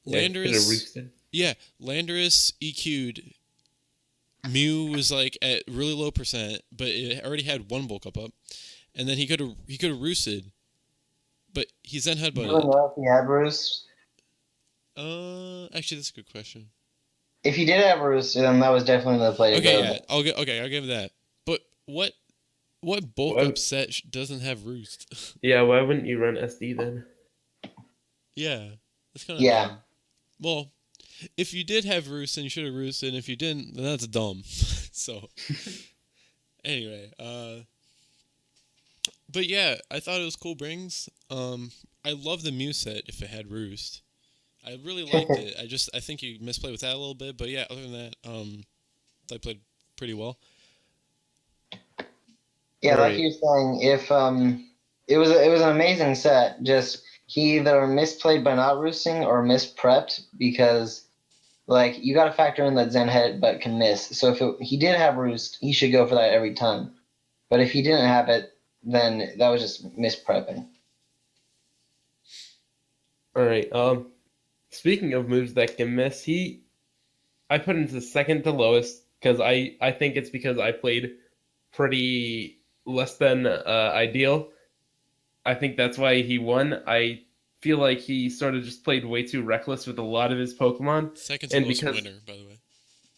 Landorus EQ'd. Mew was at really low %, but it already had 1 bulk up, and then he could have roosted, but he's then Do you headbutted. know if he had Bruce? Actually, that's a good question. If he did have Bruce, then that was definitely the play to Okay, go. yeah, I'll give that. But what bulk up set doesn't have roost? Yeah, why wouldn't you run SD then? Yeah, that's kind of Yeah. dumb. Well, if you did have roost, then you should have roosted, and if you didn't, then that's dumb. So, anyway, but yeah, I thought it was cool brings. I love the Mew set if it had roost. I really liked it. I think you misplayed with that a little bit, but yeah, other than that, I played pretty well. Yeah, Right. like you were saying, if it was an amazing set. Just he either misplayed by not roosting or misprepped because you got to factor in that Zen headbutt can miss. So if he did have roost, he should go for that every time. But if he didn't have it, then that was just misprepping. All right. Speaking of moves that can miss, I put him to second to lowest because I think it's because I played pretty less than ideal. I think that's why he won. I feel like he sort of just played way too reckless with a lot of his Pokemon. Second to lowest winner, by the way.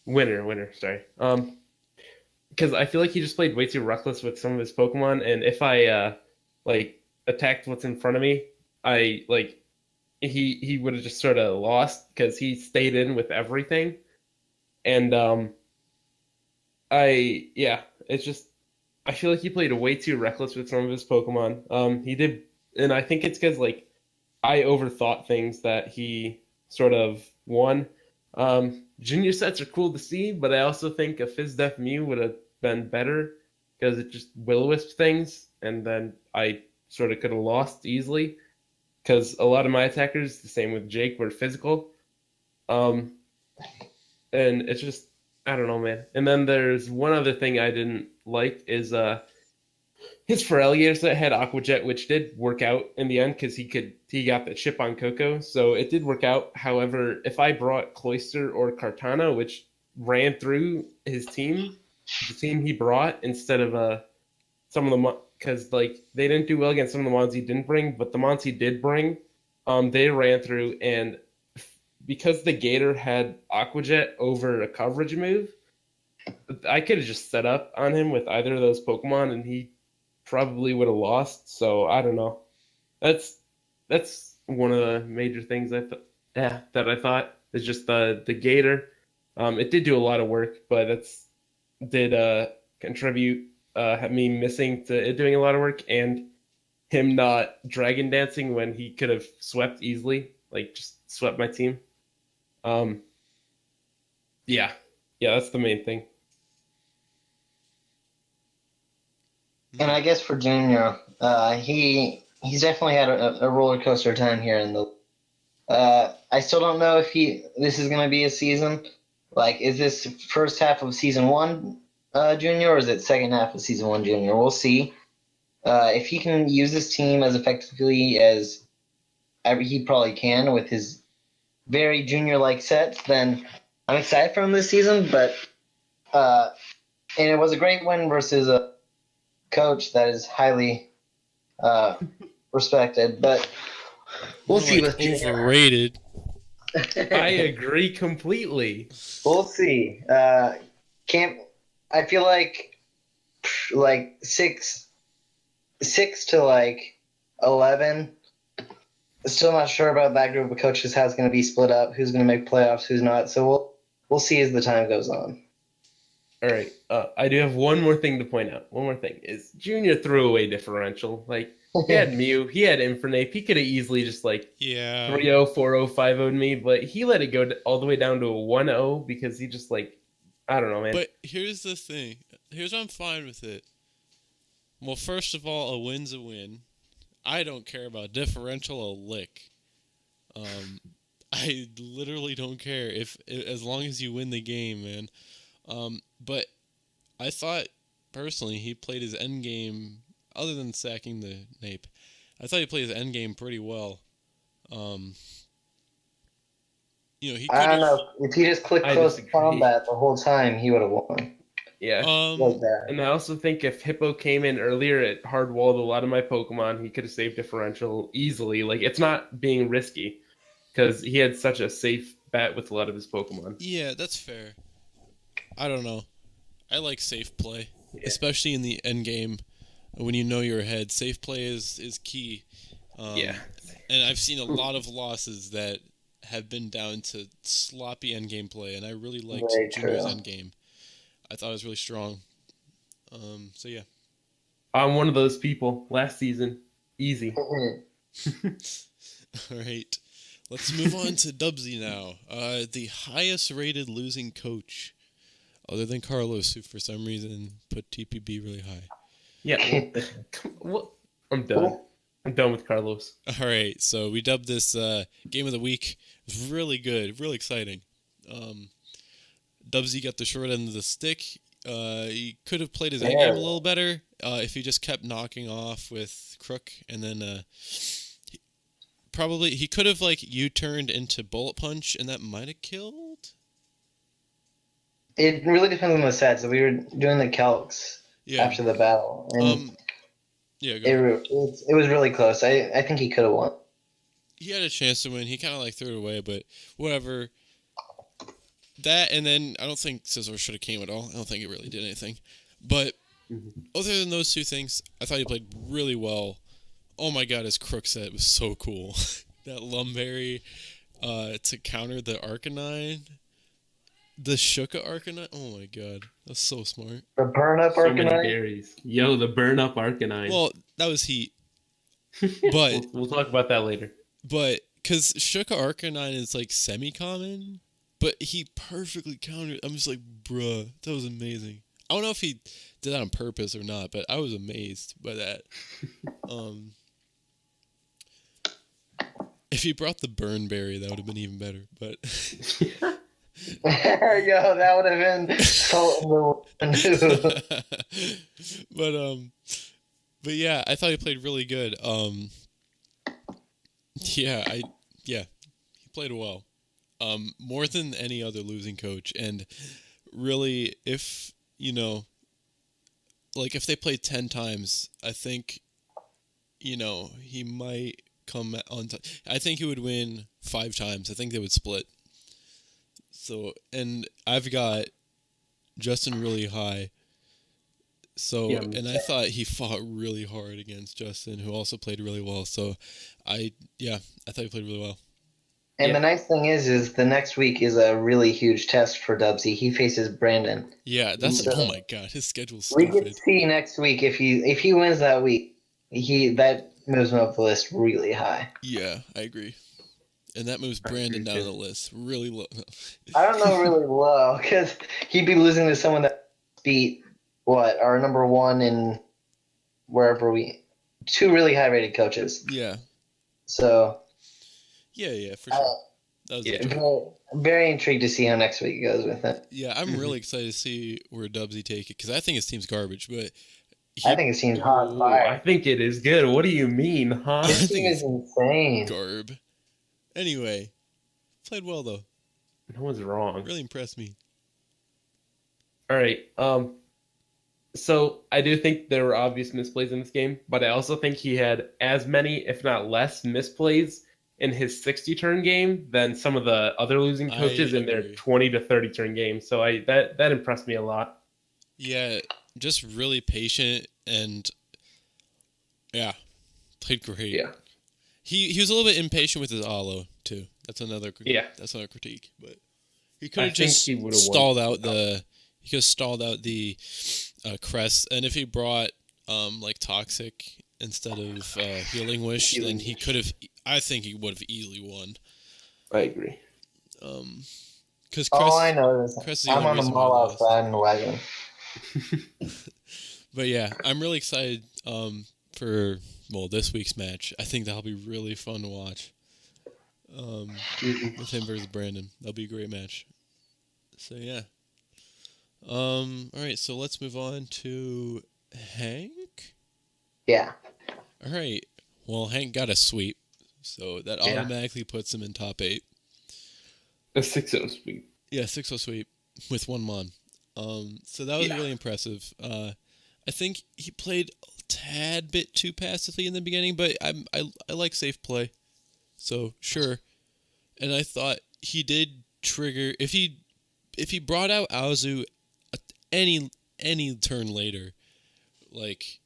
Winner, sorry. Because I feel like he just played way too reckless with some of his Pokemon, and if I attacked what's in front of me, he would have just sort of lost because he stayed in with everything, and it's just I feel like he played way too reckless with some of his Pokemon. He did, and I think it's because I overthought things that he sort of won. Junior sets are cool to see, but I also think a Fizz Def Mew would have been better because it just Will-O-Wisp things, and then I sort of could have lost easily because a lot of my attackers, the same with Jake, were physical. And it's just, I don't know, man. And then there's one other thing I didn't like is his Feraligatr set had Aqua Jet, which did work out in the end because he got the chip on Coco, so it did work out. However, if I brought Cloyster or Kartana, which ran through his team, the team he brought instead of some of the because they didn't do well against some of the mons he didn't bring, but the mons he did bring, they ran through, and because the Gator had Aquajet over a coverage move, I could have just set up on him with either of those Pokemon, and he probably would have lost. So I don't know. That's one of the major things that I thought is just the Gator. It did do a lot of work, but that's did contribute me missing to it doing a lot of work and him not dragon dancing when he could have swept easily, like just swept my team. Yeah, that's the main thing. And I guess for Junior, he's definitely had a roller coaster time here in the. I still don't know if this is going to be a season. Like, is this first half of season one, Junior, or is it second half of season one, Junior? We'll see. If he can use this team as effectively as he probably can with his very Junior-like sets, then I'm excited for him this season. But and it was a great win versus a coach that is highly respected, but we'll see with Junior. Overrated. I agree completely. We'll see. I feel like six to 11. Still not sure about that group of coaches, how it's going to be split up, who's going to make playoffs, who's not. So we'll see as the time goes on. All right. I do have one more thing to point out. One more thing is Junior threw away differential. Like, he had Mew, he had Infernape. He could have easily just 3-0, 4-0, 5-0'd me, but he let it go all the way down to a 1-0 because he just I don't know, man. But here's the thing. Here's why I'm fine with it. Well, first of all, a win's a win. I don't care about differential a lick. I literally don't care as long as you win the game, man. But I thought personally he played his end game, other than sacking the nape. I thought he played his end game pretty well. He. I don't know if he just clicked close to combat the whole time, he would have won. Yeah. And I also think if Hippo came in earlier, it hard walled a lot of my Pokemon. He could have saved differential easily. It's not being risky because he had such a safe bet with a lot of his Pokemon. Yeah, that's fair. I don't know. I like safe play, especially in the end game when you know you're ahead. Safe play is key. And I've seen a lot of losses that have been down to sloppy end game play, and I really liked Junior's end game. I thought it was really strong. So yeah. I'm one of those people. Last season, easy. All right. Let's move on to Dubsy now. The highest rated losing coach, other than Carlos, who for some reason put TPB really high. Yeah. I'm done. I'm done with Carlos. All right. So we dubbed this game of the week. It was really good, really exciting. Dubsy got the short end of the stick. He could have played his A game a little better if he just kept knocking off with Crook, and then he could have U-turned into Bullet Punch, and that might have killed. It really depends on the sets. So we were doing the calcs after the battle, and it was really close. I think he could have won. He had a chance to win. He kind of threw it away, but whatever. That, and then I don't think Scizor should have came at all. I don't think it really did anything. But other than those two things, I thought he played really well. Oh my god, his Crook set was so cool. That Lumberry to counter the Arcanine. The Shuka Arcanine. Oh my god, that's so smart. The burn up Arcanine. So many berries. Yo, the burn up Arcanine. Well, that was heat. But we'll talk about that later. But because Shuka Arcanine is semi-common, but he perfectly countered. I'm just bruh, that was amazing. I don't know if he did that on purpose or not, but I was amazed by that. If he brought the Burn Berry, that would have been even better. But yo, that would have been so but yeah, I thought he played really good. He played well. More than any other losing coach, and really, if if they played 10 times, I think, he might come on. I think he would win 5 times. I think they would split. So, and I've got Justin really high. So, Yeah, and I thought he fought really hard against Justin, who also played really well. So, I thought he played really well. And Yeah. the nice thing is the next week is a really huge test for Dubsy. He faces Brandon. Yeah, that's So oh my god, his schedule's we get to stupid. see next week if he wins that week. That moves him up the list really high. Yeah, I agree. And that moves I Brandon agree, down too. the list really low. I don't know really low because he'd be losing to someone that beat our number one in wherever two really high rated coaches. Yeah, So yeah, for sure. That was a Yeah. joke. very intrigued to see how next week goes with it. Yeah, I'm really excited to see where Dubsy take it because I think his team's garbage, but I think his team's hot Ooh, fire. I think it is good. What do you mean, huh? I His think team is it's insane. garb. Anyway, played well though. No one's wrong. Really impressed me. All right. So I do think there were obvious misplays in this game, but I also think he had as many, if not less, misplays in his 60-turn game than some of the other losing I coaches in their agree. 20 to 30-turn games. So that impressed me a lot. Yeah, just really patient and yeah, played great. Yeah. He was a little bit impatient with his Alo too. That's another critique. But he could I have think just he would've won. stalled out the crest, and if he brought like toxic instead of healing wish, Healing then he Wish. could have. I think he would have easily won. I agree. Because All I know is Crest is the I'm only on the reason why I mall lost. outside in the wagon. But yeah, I'm really excited for this week's match. I think that'll be really fun to watch. With him versus Brandon, that'll be a great match. So yeah. All right, so let's move on to Hank. Yeah. All right. Well, Hank got a sweep, so that Yeah. automatically puts him in top 8. A 6-0 sweep. Yeah, 6-0 sweep with 1 mon. So that was really impressive. I think he played a tad bit too passively in the beginning, but I like safe play, so sure. And I thought he did trigger if he brought out Aozu any turn later, like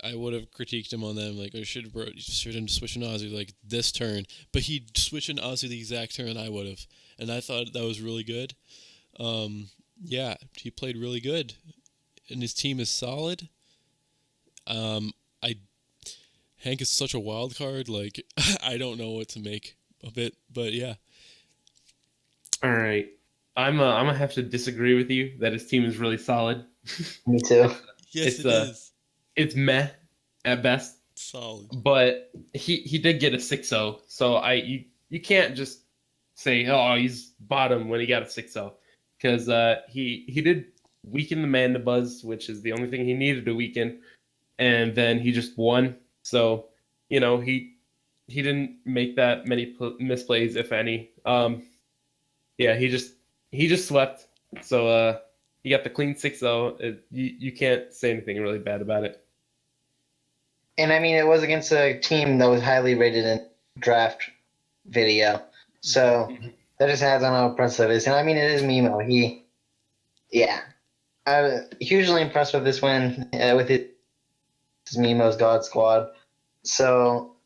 I would have critiqued him on them, like I should have switched an Aozu like this turn, but he switched an Aozu the exact turn I would have, and I thought that was really good. Yeah, he played really good, and his team is solid. Hank is such a wild card. Like I don't know what to make of it, but yeah. All right. I'm gonna have to disagree with you that his team is really solid. Me too. Yes, It's, it is It's meh at best, solid. but he did get a 6-0. So you can't just say, oh, he's bottom when he got a 6-0, because he did weaken the Manda Buzz, which is the only thing he needed to weaken, and then he just won. So he didn't make that many misplays, if any. Yeah, he just swept. So he got the clean 6-0. You can't say anything really bad about it. And I mean, it was against a team that was highly rated in draft video. So that just adds on how impressive it is. And I mean, it is Mimo. I was hugely impressed with this win with his Mimo's God Squad. So,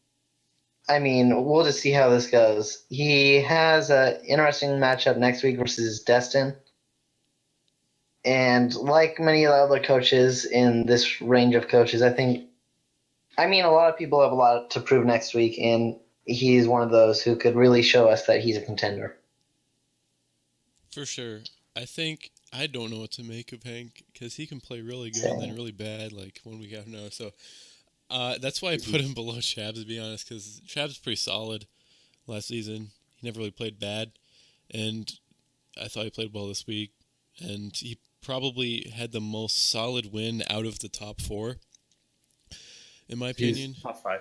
I mean, we'll just see how this goes. He has an interesting matchup next week versus Destin. And like many of the other coaches in this range of coaches, a lot of people have a lot to prove next week, and he's one of those who could really show us that he's a contender. For sure. I think I don't know what to make of Hank because he can play really good and then really bad, like one week after another. So that's why I put him below Shabs, to be honest, because Shabs is pretty solid last season. He never really played bad, and I thought he played well this week. And he probably had the most solid win out of the top 4, in my opinion. He's top 5.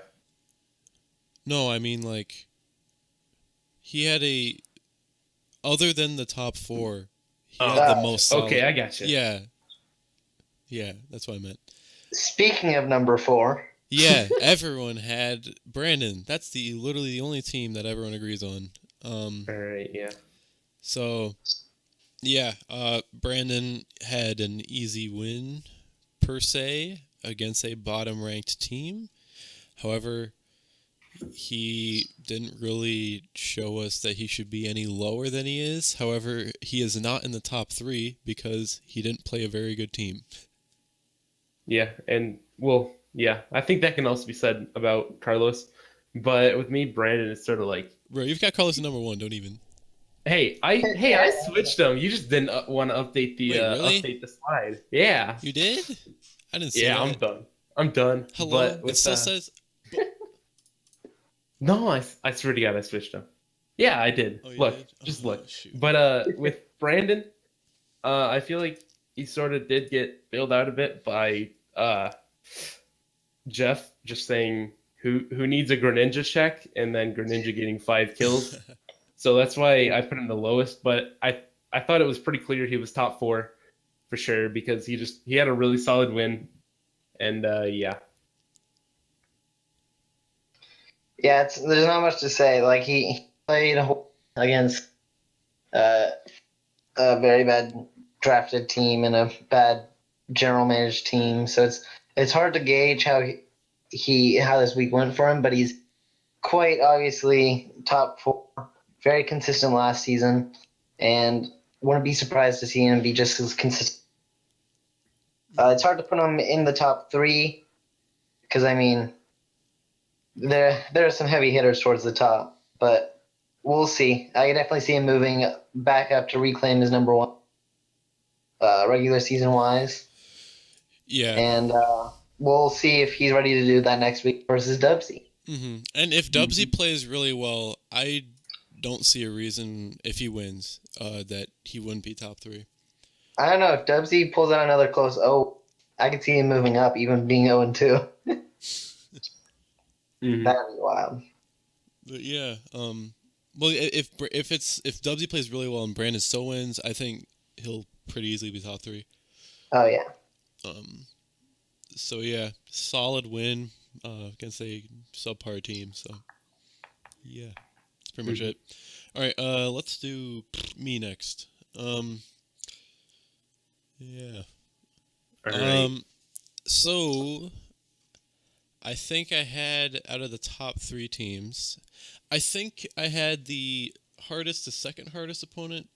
No, I mean, like, he had other than the top 4, he had the most solid. Okay, I got you. Yeah, that's what I meant. Speaking of number 4. Yeah, everyone had Brandon. That's literally the only team that everyone agrees on. All right, yeah. So, Yeah, Brandon had an easy win per se against a bottom ranked team. However, he didn't really show us that he should be any lower than he is. However, he is not in the top 3 because he didn't play a very good team. Yeah, and well, yeah, I think that can also be said about Carlos. But with me, Brandon is sort of like, Bro, you've got Carlos at number 1, don't even. hey, I switched them. You just didn't want to Wait, really? update the slide. Yeah, You did? I didn't see yeah, I'm that. done. I'm done. Hello? But It with still says... no, I swear to God, I switched them. Yeah, I did. Oh, you Look, did? just Oh, look. shoot. But with Brandon, I feel like he sort of did get bailed out a bit by Jeff just saying who needs a Greninja check, and then Greninja getting 5 kills. So that's why I put him the lowest. But I thought it was pretty clear he was top 4 for sure because he had a really solid win, and yeah. Yeah, there's not much to say. Like he played against uh, a very bad drafted team and a bad general managed team, so it's hard to gauge how this week went for him. But he's quite obviously top 4, very consistent last season, and wouldn't be surprised to see him be just as consistent. It's hard to put him in the top 3 because I mean there are some heavy hitters towards the top, but we'll see. I can definitely see him moving back up to reclaim his number 1 regular season wise, Yeah. and we'll see if he's ready to do that next week versus Dubsy. And if Dubsy plays really well, I don't see a reason, if he wins, that he wouldn't be top 3. I don't know if Dubsy pulls out another close I could see him moving up, even being 0-2. Mhm. That'd be wild. But yeah, well, if Dubsy plays really well and Brandon still wins, I think he'll pretty easily be top 3. Oh yeah. So yeah, solid win against a subpar team. So yeah, that's pretty much it. All right, let's do me next. Yeah. All right. So I think I had out of the top 3 teams, I think I had the second hardest opponent.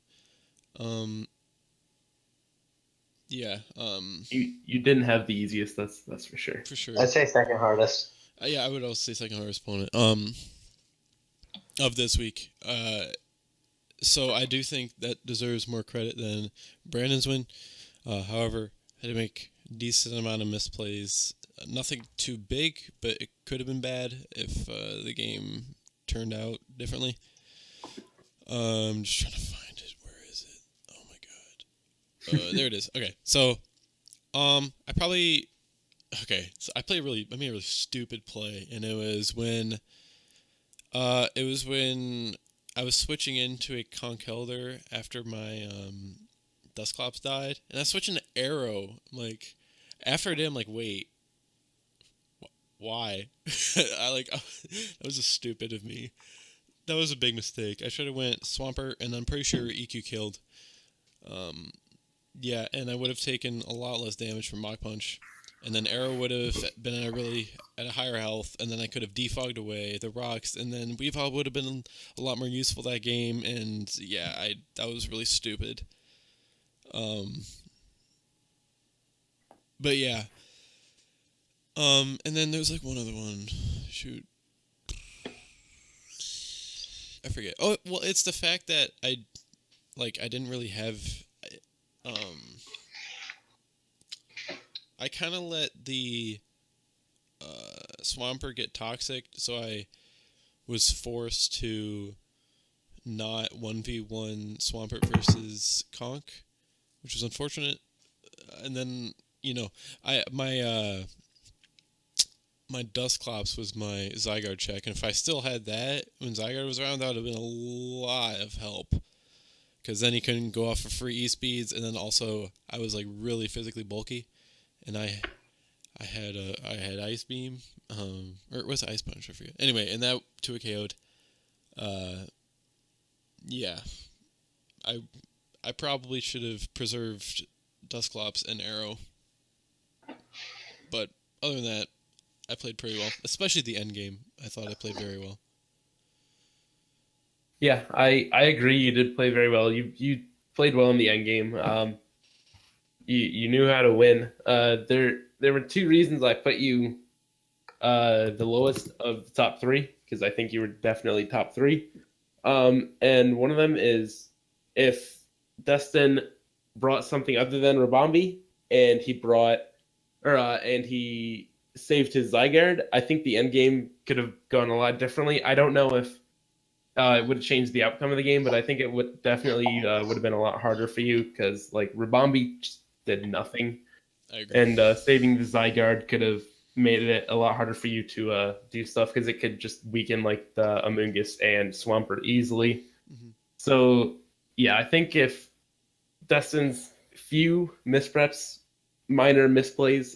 Yeah. You didn't have the easiest. That's for sure. For sure. I'd say second hardest. Yeah, I would also say second hardest opponent. Of this week. So I do think that deserves more credit than Brandon's win. However, I had to make a decent amount of misplays. Nothing too big, but it could have been bad if the game turned out differently. I'm just trying to find it. Where is it? Oh my god. There it is. Okay, so I made a really stupid play, and it was when I was switching into a Conkeldurr after my Dusclops died, and I switched into Arrow. Like, after I did, I'm like, wait, why? That was just stupid of me. That was a big mistake. I should have went Swampert, and I'm pretty sure EQ killed. Yeah, and I would have taken a lot less damage from Mach Punch. And then Arrow would have been at a higher health, and then I could have defogged away the rocks, and then Weavile would have been a lot more useful that game. And yeah, that was really stupid. But yeah. And then there's like one other one. Shoot, I forget. Oh well, it's the fact that I didn't really have. I kind of let the Swampert get toxic, so I was forced to not 1v1 Swampert versus Conk, which was unfortunate. And then, my Dusclops was my Zygarde check, and if I still had that when Zygarde was around, that would have been a lot of help. Because then he couldn't go off for free E-speeds, and then also I was like really physically bulky, and I had Ice Beam, or it was Ice Punch, I forget. Anyway, and that 2 KO'd. Yeah, I I probably should have preserved Dusclops and Arrow. But other than that, I played pretty well. Especially the end game. I thought I played very well. Yeah, I agree. You did play very well. You played well in the end game. You knew how to win. There were two reasons I put you the lowest of the top three, because I think you were definitely top three. And one of them is if Dustin brought something other than Rabambi and he saved his Zygarde, I think the end game could have gone a lot differently. I don't know if it would have changed the outcome of the game, but I think it would definitely would have been a lot harder for you, because like Rabambi just did nothing, I agree. and saving the Zygarde could have made it a lot harder for you to do stuff, because it could just weaken like the Amoonguss and Swampert easily. Mm-hmm. So yeah, I think if Dustin's few mispreps, minor misplays,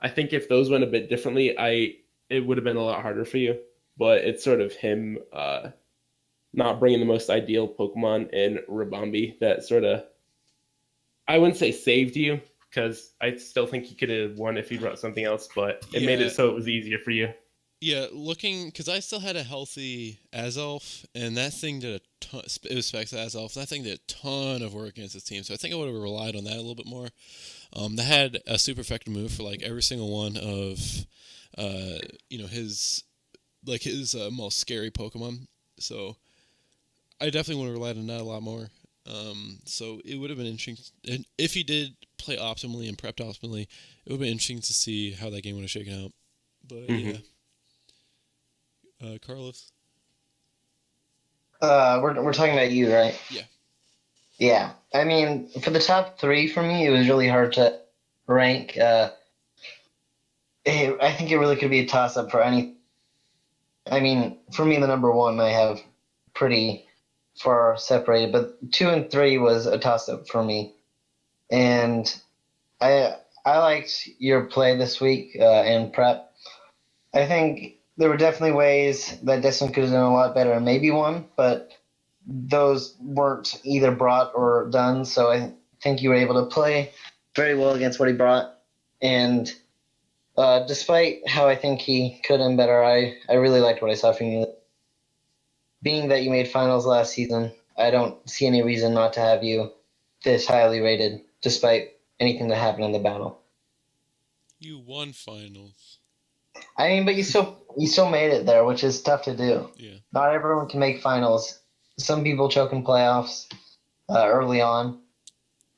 I think if those went a bit differently, it would have been a lot harder for you. But it's sort of him not bringing the most ideal Pokemon in Rabambi that sort of, I wouldn't say saved you, because I still think he could have won if he brought something else, but it made it so it was easier for you. Yeah, because I still had a healthy Azelf, and that thing did a ton. It was Specs Azelf. That thing did a ton of work against his team, so I think I would have relied on that a little bit more. That had a super effective move for like every single one of, his most scary Pokemon. So I definitely would have relied on that a lot more. So it would have been interesting, and if he did play optimally and prepped optimally, it would have been interesting to see how that game would have shaken out. But yeah. Carlos? We're talking about you, right? Yeah. Yeah. I mean, for the top three for me, it was really hard to rank. I think it really could be a toss-up for any. I mean, for me, the number one I have pretty far separated, but 2 and 3 was a toss-up for me. And I liked your play this week in prep. I think there were definitely ways that Desmond could have done a lot better and maybe won, but those weren't either brought or done. So I think you were able to play very well against what he brought. And despite how I think he could have done better, I really liked what I saw from you. Being that you made finals last season, I don't see any reason not to have you this highly rated, despite anything that happened in the battle. You won finals. I mean, but you still made it there, which is tough to do. Yeah. Not everyone can make finals. Some people choke in playoffs early on,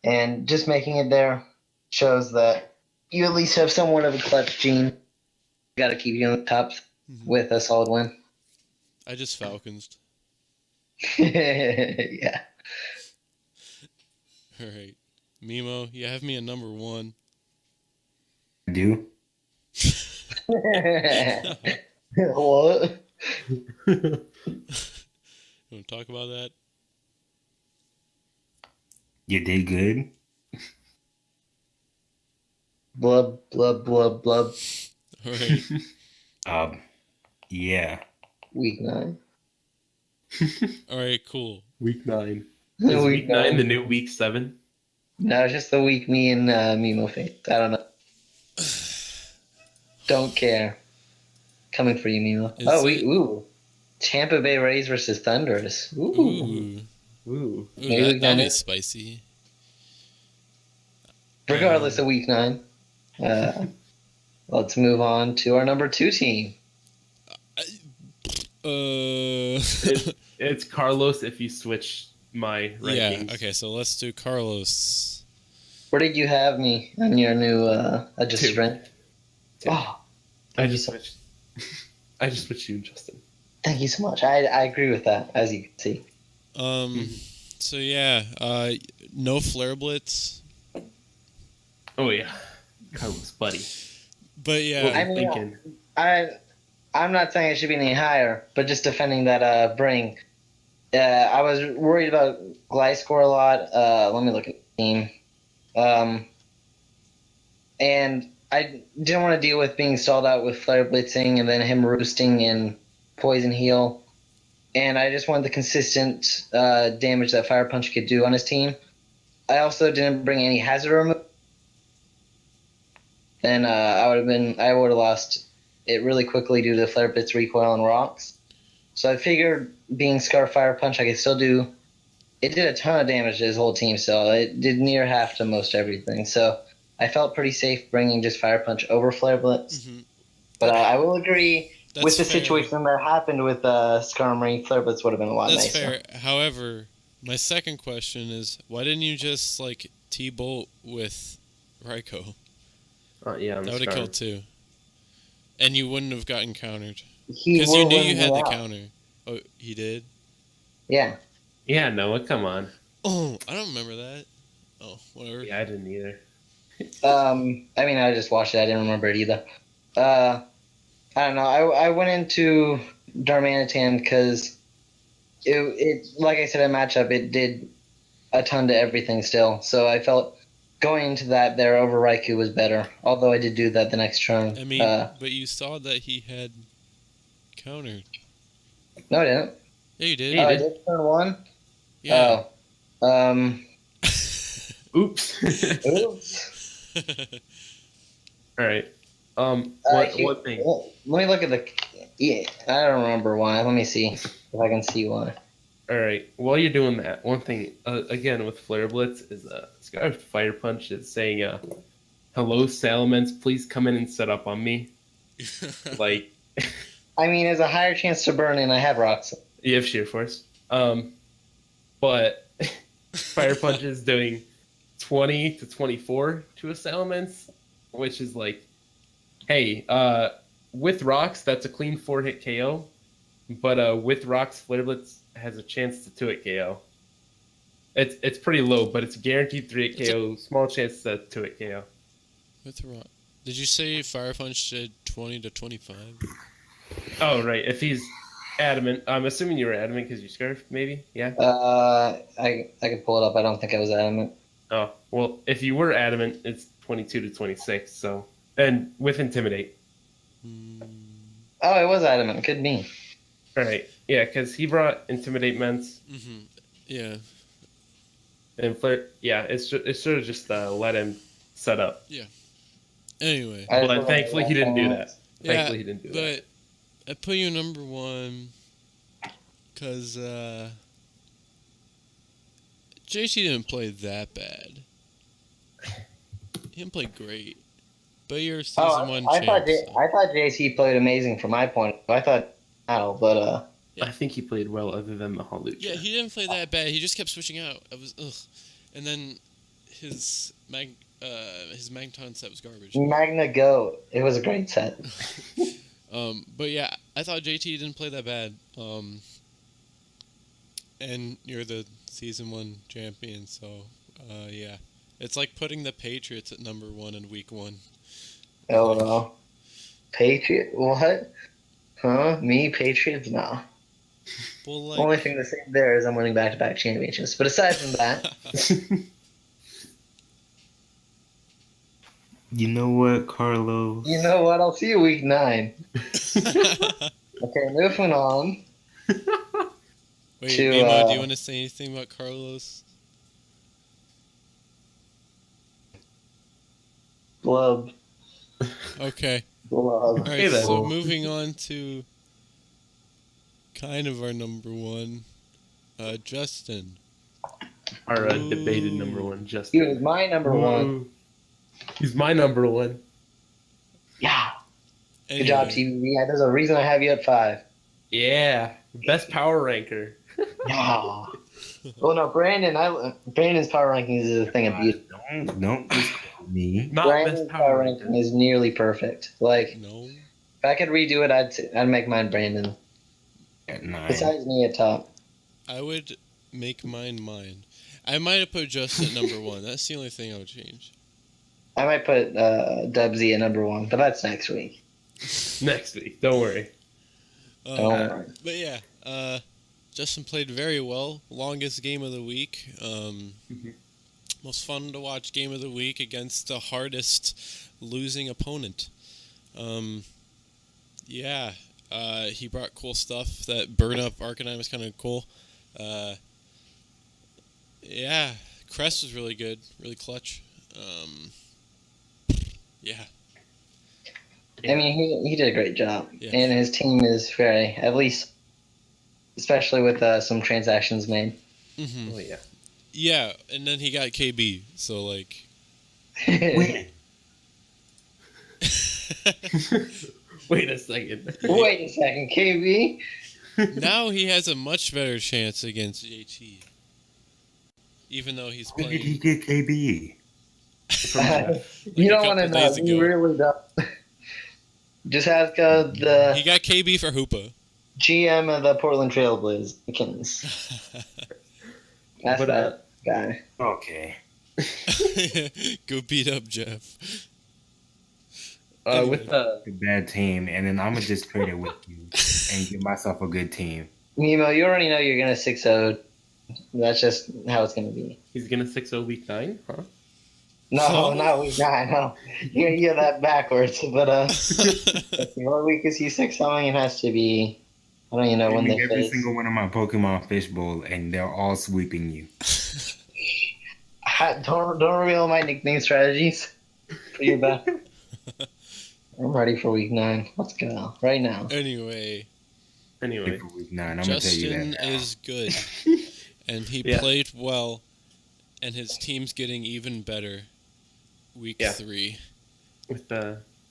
and just making it there shows that you at least have somewhat of a clutch gene. Got to keep you in the top with a solid win. I just Falcons. Yeah. All right. Mimo, you have me at number 1. I do. What? You want to talk about that? You did good. Blub, blub, blub, blub. All right. Yeah. Week 9. All right, cool. Week 9. Is week 9 the new week 7? No, it's just the week me and Mimo face. I don't know. Don't care. Coming for you, Mimo. Ooh. Tampa Bay Rays versus Thunderous. Ooh. Ooh. That'd be spicy. Regardless of week 9. Let's move on to our number 2 team. It's Carlos if you switch my rankings. Yeah, okay, so let's do Carlos. Where did you have me on your new adjustment? Oh, I just switched you, Justin. thank you so much. I agree with that, as you can see. So yeah, no Flare Blitz. Oh yeah, Carlos, buddy. But yeah, What were you thinking? I'm not saying it should be any higher, but just defending that bring. I was worried about Gliscor a lot. Let me look at the team. And I didn't want to deal with being stalled out with Flare Blitzing and then him roosting in Poison Heal. and I just wanted the consistent damage that Fire Punch could do on his team. I also didn't bring any hazard removal, and I would have lost it really quickly due to Flare Blitz, recoil, and rocks. So I figured being Scar Fire Punch, I could still do. It did a ton of damage to his whole team, so it did near half to most everything. So I felt pretty safe bringing just Fire Punch over Flare Blitz. Mm-hmm. But I will agree That's with the fair. situation that happened with Scar Marine, Flare Blitz would have been a lot That's nicer. fair. However, my second question is, why didn't you just like T-bolt with Raikou? Yeah, That would have killed too, and you wouldn't have gotten countered He because you knew would've you had the out. counter. Oh, he did. Yeah. Yeah, Noah, come on. Oh, I don't remember that. Oh, whatever. Yeah, I didn't either. I mean, I just watched it. I didn't remember it either. I don't know. I went into Darmanitan because it, like I said, in matchup, it did a ton to everything still. So I felt going into that there over Raikou was better. Although I did do that the next turn. I mean, but you saw that he had countered. No, I didn't. Yeah, you did. Yeah, Oh, you I did turn one? Yeah. Oh. Oops. Oops. All right. One thing. Well, let me look at the. Yeah, I don't remember why. Let me see if I can see why. All right. While you're doing that, one thing again with Flare Blitz is Scar Fire Punch is saying hello Salamence, please come in and set up on me. Like I mean, there's a higher chance to burn in. I have rocks. you have Sheer Force. But Fire Punch is doing 20 to 24 to a Salamence, which is like, hey, with rocks that's a clean 4-hit KO, but with rocks Flare Blitz has a chance to 2-hit KO. It's pretty low, but it's a guaranteed 3-hit KO, small chance to 2-hit KO. With rock. Did you say Fire Punch did 20 to 25? Oh right, if he's adamant, I'm assuming you were adamant because you scarfed, maybe, yeah. I can pull it up. I don't think I was adamant. Oh well, if you were adamant, it's 22 to 26. So and with intimidate. Oh, it was adamant. Could be. All right, yeah, because he brought intimidate ments Mm-hmm. Yeah. and flare. Yeah, it's sort of just let him set up. Anyway. But thankfully he didn't do that. Thankfully he didn't do that. But I put you number one because JT didn't play that bad. He didn't play great. But you're season one I champ. I thought JC played amazing from my point. I thought how, but I think he played well, other than the Halucha. Yeah, he didn't play that bad. He just kept switching out. I was and then his Magneton set was garbage. Magna Go. It was a great set. But yeah, I thought JT didn't play that bad. And you're the season one champion, so yeah, it's like putting the Patriots at number one in week one. Oh no, Patriot? What? Huh? Me Patriots? No. Well, like, Only thing to say there is I'm winning back-to-back championships. But aside from that, You know what, Carlos? you know what? I'll see you week 9. Okay, moving on. wait, to, Mimo, do you want to say anything about Carlos? Glove. Okay. Glove. All right. Okay, then. So moving on to kind of our number one, Justin. Our debated Ooh. number one, He Justin. was my number one. Ooh. He's my number one. Yeah. Good Anyway, job, TVV. There's a reason I have you at 5. Yeah, best power ranker. Yeah. Well, no, Brandon's power ranking is a thing of beauty. Don't discount me. Not Brandon's best power power ranking ranker. is nearly perfect. Like, No. if I could redo it, I'd make mine Brandon. At 9. Besides me at top. I would make mine. I might have put Justin at number one. That's the only thing I would change. I might put Dubsy at number 1, but that's next week. Next week, don't worry. Don't worry. But yeah, Justin played very well. Longest game of the week. Most fun to watch game of the week against the hardest losing opponent. Yeah. He brought cool stuff. That burn up Arcanine was kind of cool. Yeah, Crest was really good, really clutch. Yeah. I mean, he did a great job, Yeah. and his team is very, at least, especially with some transactions made. Mm-hmm. Oh yeah. Yeah, and then he got KB, so like. Wait, Wait a second. Wait a second, KB. Now he has a much better chance against JT. Even though he's when did he playing. get KB? You a don't want to couple know. days You ago. really don't. Just ask the He got KB for Hoopa. GM of the Portland Trail Blazers. That's But, that guy. Okay. Go beat up Jeff. With A bad team, and then I'm gonna just trade it with you and get myself a good team. Nemo, you already know you're gonna 6-0. That's just how it's gonna be. he's gonna 6-0 week 9, huh? No, Huh? not week 9. No, you're gonna get that backwards. But what week is he 6-0? It has to be. I don't even know I when mean, they every face. single one of my Pokemon Fishbowl, and they're all sweeping you. Don't reveal my nickname strategies for your back. I'm ready for week 9. Let's go right now. Anyway, Anyway, For week 9, I'm gonna tell you Justin that. now. is good. And he Yeah. played well. And his team's getting even better. Week Yeah. 3.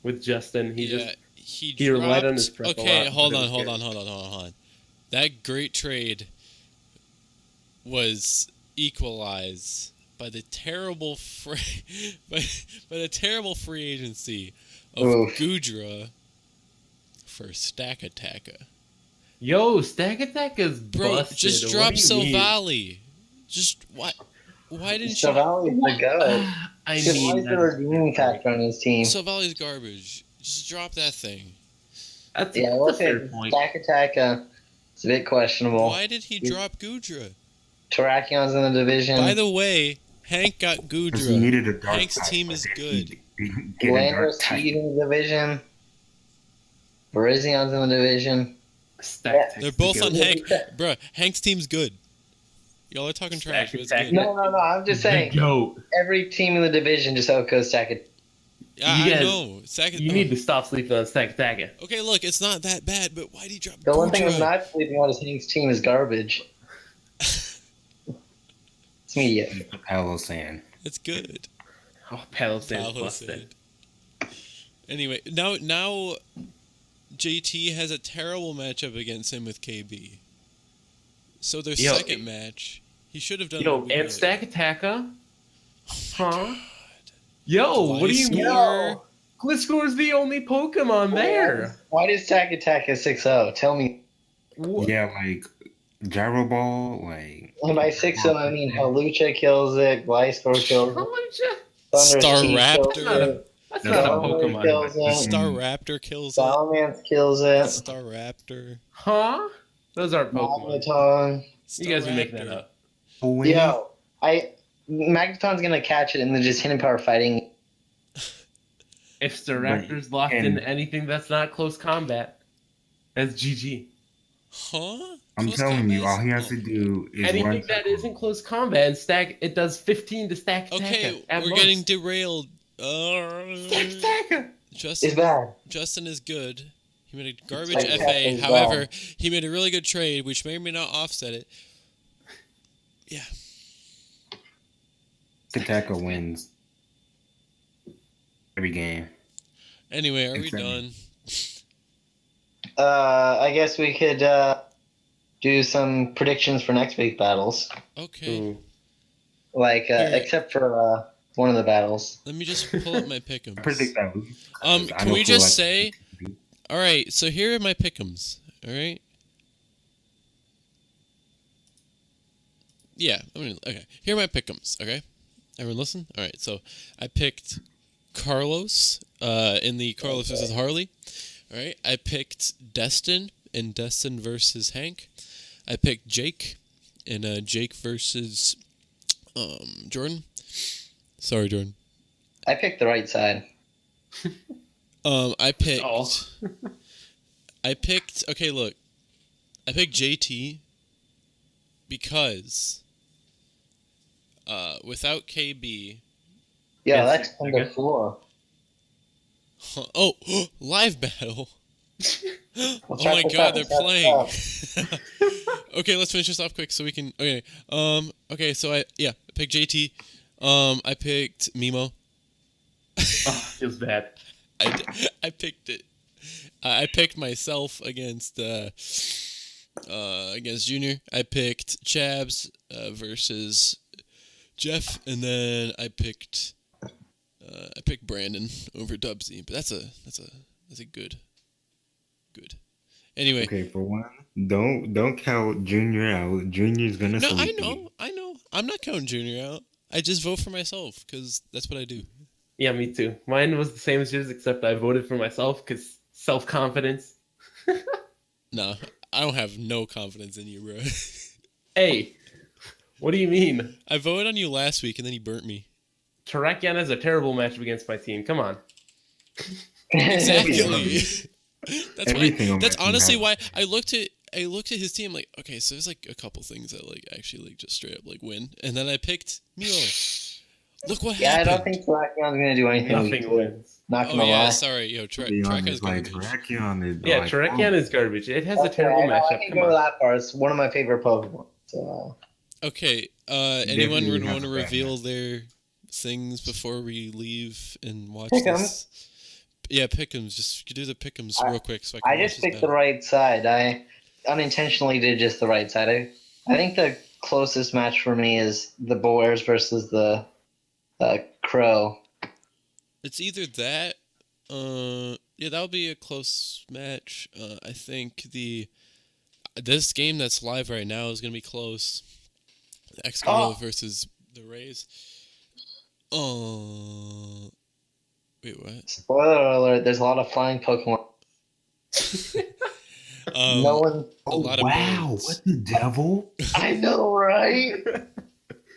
with Justin, he yeah, just he relied on dropped- his prep a Okay, lot, hold but it on, was hold good. on, hold on, hold on. That great trade was equalized by the terrible by the terrible free agency of Oof. Gudra for Stack Attacka. Yo, Stack Attack is Bro, busted. just What drop do you mean? Silvally. Just what? Why didn't you? Savali's the goat. I Because why mean, is the redeeming factor on his team? Silvali's garbage. Just drop that thing. that's Yeah, a we'll fair say point. Stack Attack, it's a bit questionable. Why did he drop Gudra? Terracion's in the division. By the way, Hank got 'Cause he Gudra. needed a dark Hank's type, team but is then good. he didn't get a dark Landor's type. in the division. Verizion's in the division. Stack Yeah. Attack's They're both the on goat. Hank. Bruh, Hank's team's good. Y'all are talking trash, Stack but it's Attack. good. No, I'm just The saying. goat. Every team in the division just outgoes Stack Attack. I You guys- know. Second, You need to stop sleeping on Stack Attack. Okay, look, it's not that bad, but why'd he drop The one thing I'm Gudra? not sleeping on is Hank's team is garbage. It's mediocre. Palo saying. It's good. Oh, Palisades Palo busted. said. Anyway, now JT has a terrible matchup against him with KB. So their Yo, second match, he should have done. Yo, what we and did. Stack Attacker? Huh? Yo, what do you mean? Gliscor. Gliscor's the only Pokemon there. Why does Stack Attack is 6-0? Tell me. What? Yeah, like Gyro Ball, like And by 6-0, I mean Halucha kills it, Gliscor kills How it, much? ya- Thunder's Teeth Staraptor. kills Not it, a- That's not a Salamander Pokemon. kills it, Staraptor kills it. Salamence kills it, Staraptor. Huh? Those aren't Pokemon. Magneton. You guys are making that Staraptor. up. Win. Yo, Magneton's gonna catch it and then just hidden power fighting. If Staraptor's locked and- in anything that's not close combat, that's GG. Huh? I'm Close telling you, combats? all he has to do is Anything run. that isn't close combat and stack, it does 15 to stack attack. Okay, at we're most. getting derailed. Stack attacker. It's Justin, bad. Justin is good. He made a garbage like FA. Captain However, he made a really good trade, which may or may not offset it. Yeah. Attacker wins every game. Anyway, are we Exactly. done? I guess we could do some predictions for next week's battles. Okay. Ooh. Like, Here. except for one of the battles. Let me just pull up my I pick'ems. predict that. I Can don't we feel just like- say? All right. So here are my pick'ems. All right. Yeah. Okay. Here are my pick'ems. Okay. Everyone listen. All right. So I picked Carlos in the Carlos versus Harley. All right. I picked Destin in Destin versus Hank. I picked Jake in Jake versus Jordan. Sorry, Jordan. I picked the right side. I picked. Oh. I picked. Okay, look. I picked JT because without KB. Yeah, Yes, that's on okay. the floor. Oh, live battle. Oh check my this god, out, they're check this playing. Okay, let's finish this off quick so we can. Okay. Okay, so I picked JT. I picked Mimo. Oh, feels bad. I picked it. I picked myself against Junior. I picked Chabs versus Jeff, and then I picked Brandon over Dubsy. But that's a good. Anyway, Okay, for one, don't count Junior out. Junior's gonna no, sleep you. I know. I'm not counting Junior out. I just vote for myself because that's what I do. Yeah, me too. Mine was the same as yours, except I voted for myself because self-confidence. No, I don't have no confidence in you, bro. Hey, what do you mean? I voted on you last week and then you burnt me. Tarakian has a terrible matchup against my team. Come on. Exactly. That's Everything why. on That's my team honestly has- why I looked at his team like, okay, so there's like a couple things that like actually like just straight up like win, and then I picked Milo. Look what Yeah, I happened. don't think Tarakian's gonna do anything. Nothing wins. Not Oh gonna yeah, lie. sorry, yo, Leon Traka's is like garbage. Tarakion is Yeah, like, Tarakian is garbage. It has a Okay, terrible I know, I matchup. can Come go on. that far. It's one of my favorite Pokemon. So, Okay, anyone Definitely want to have a bad reveal their things before we leave and watch Pick'ems. this? Yeah, pick'ems. Just do the pick'ems real quick so I I can just watch picked this the battle. right side. I unintentionally did just the right side. I think the closest match for me is the Boers versus the Crow. It's either that, yeah, that'll be a close match. I think this game that's live right now is gonna be close. The Excalibur versus the Rays. Wait, what? Spoiler alert: there's a lot of flying Pokemon. No one. A lot of wow, birds. what the devil? I know, right?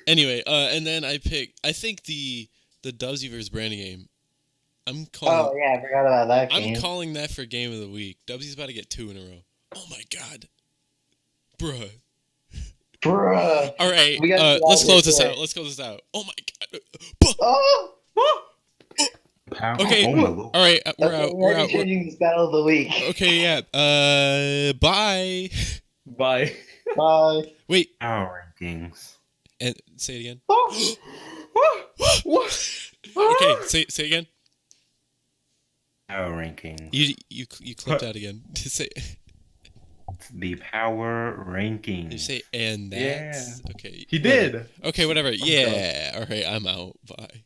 Anyway, and then I think the Dubsy versus Brandy game. I'm calling. Oh yeah, I forgot about that game. I'm calling that for game of the week. Dubsy's about to get 2 in a row. Oh my god, bruh. Bruh. All right, We gotta get let's out close of this here. out. Let's close this out. Oh my god. Oh. Power. Okay. Oh my lord. All right, we're Okay, out. we're We're out. changing this battle of the week. Okay, yeah. Bye. Bye. Bye. Wait, Power rankings. and say it again. What? Okay, say it again. Power rankings. You clipped out again. Say The power rankings. you say and that. Yeah. Okay. He whatever. did. Okay, whatever. Yeah. All right, I'm out. Bye.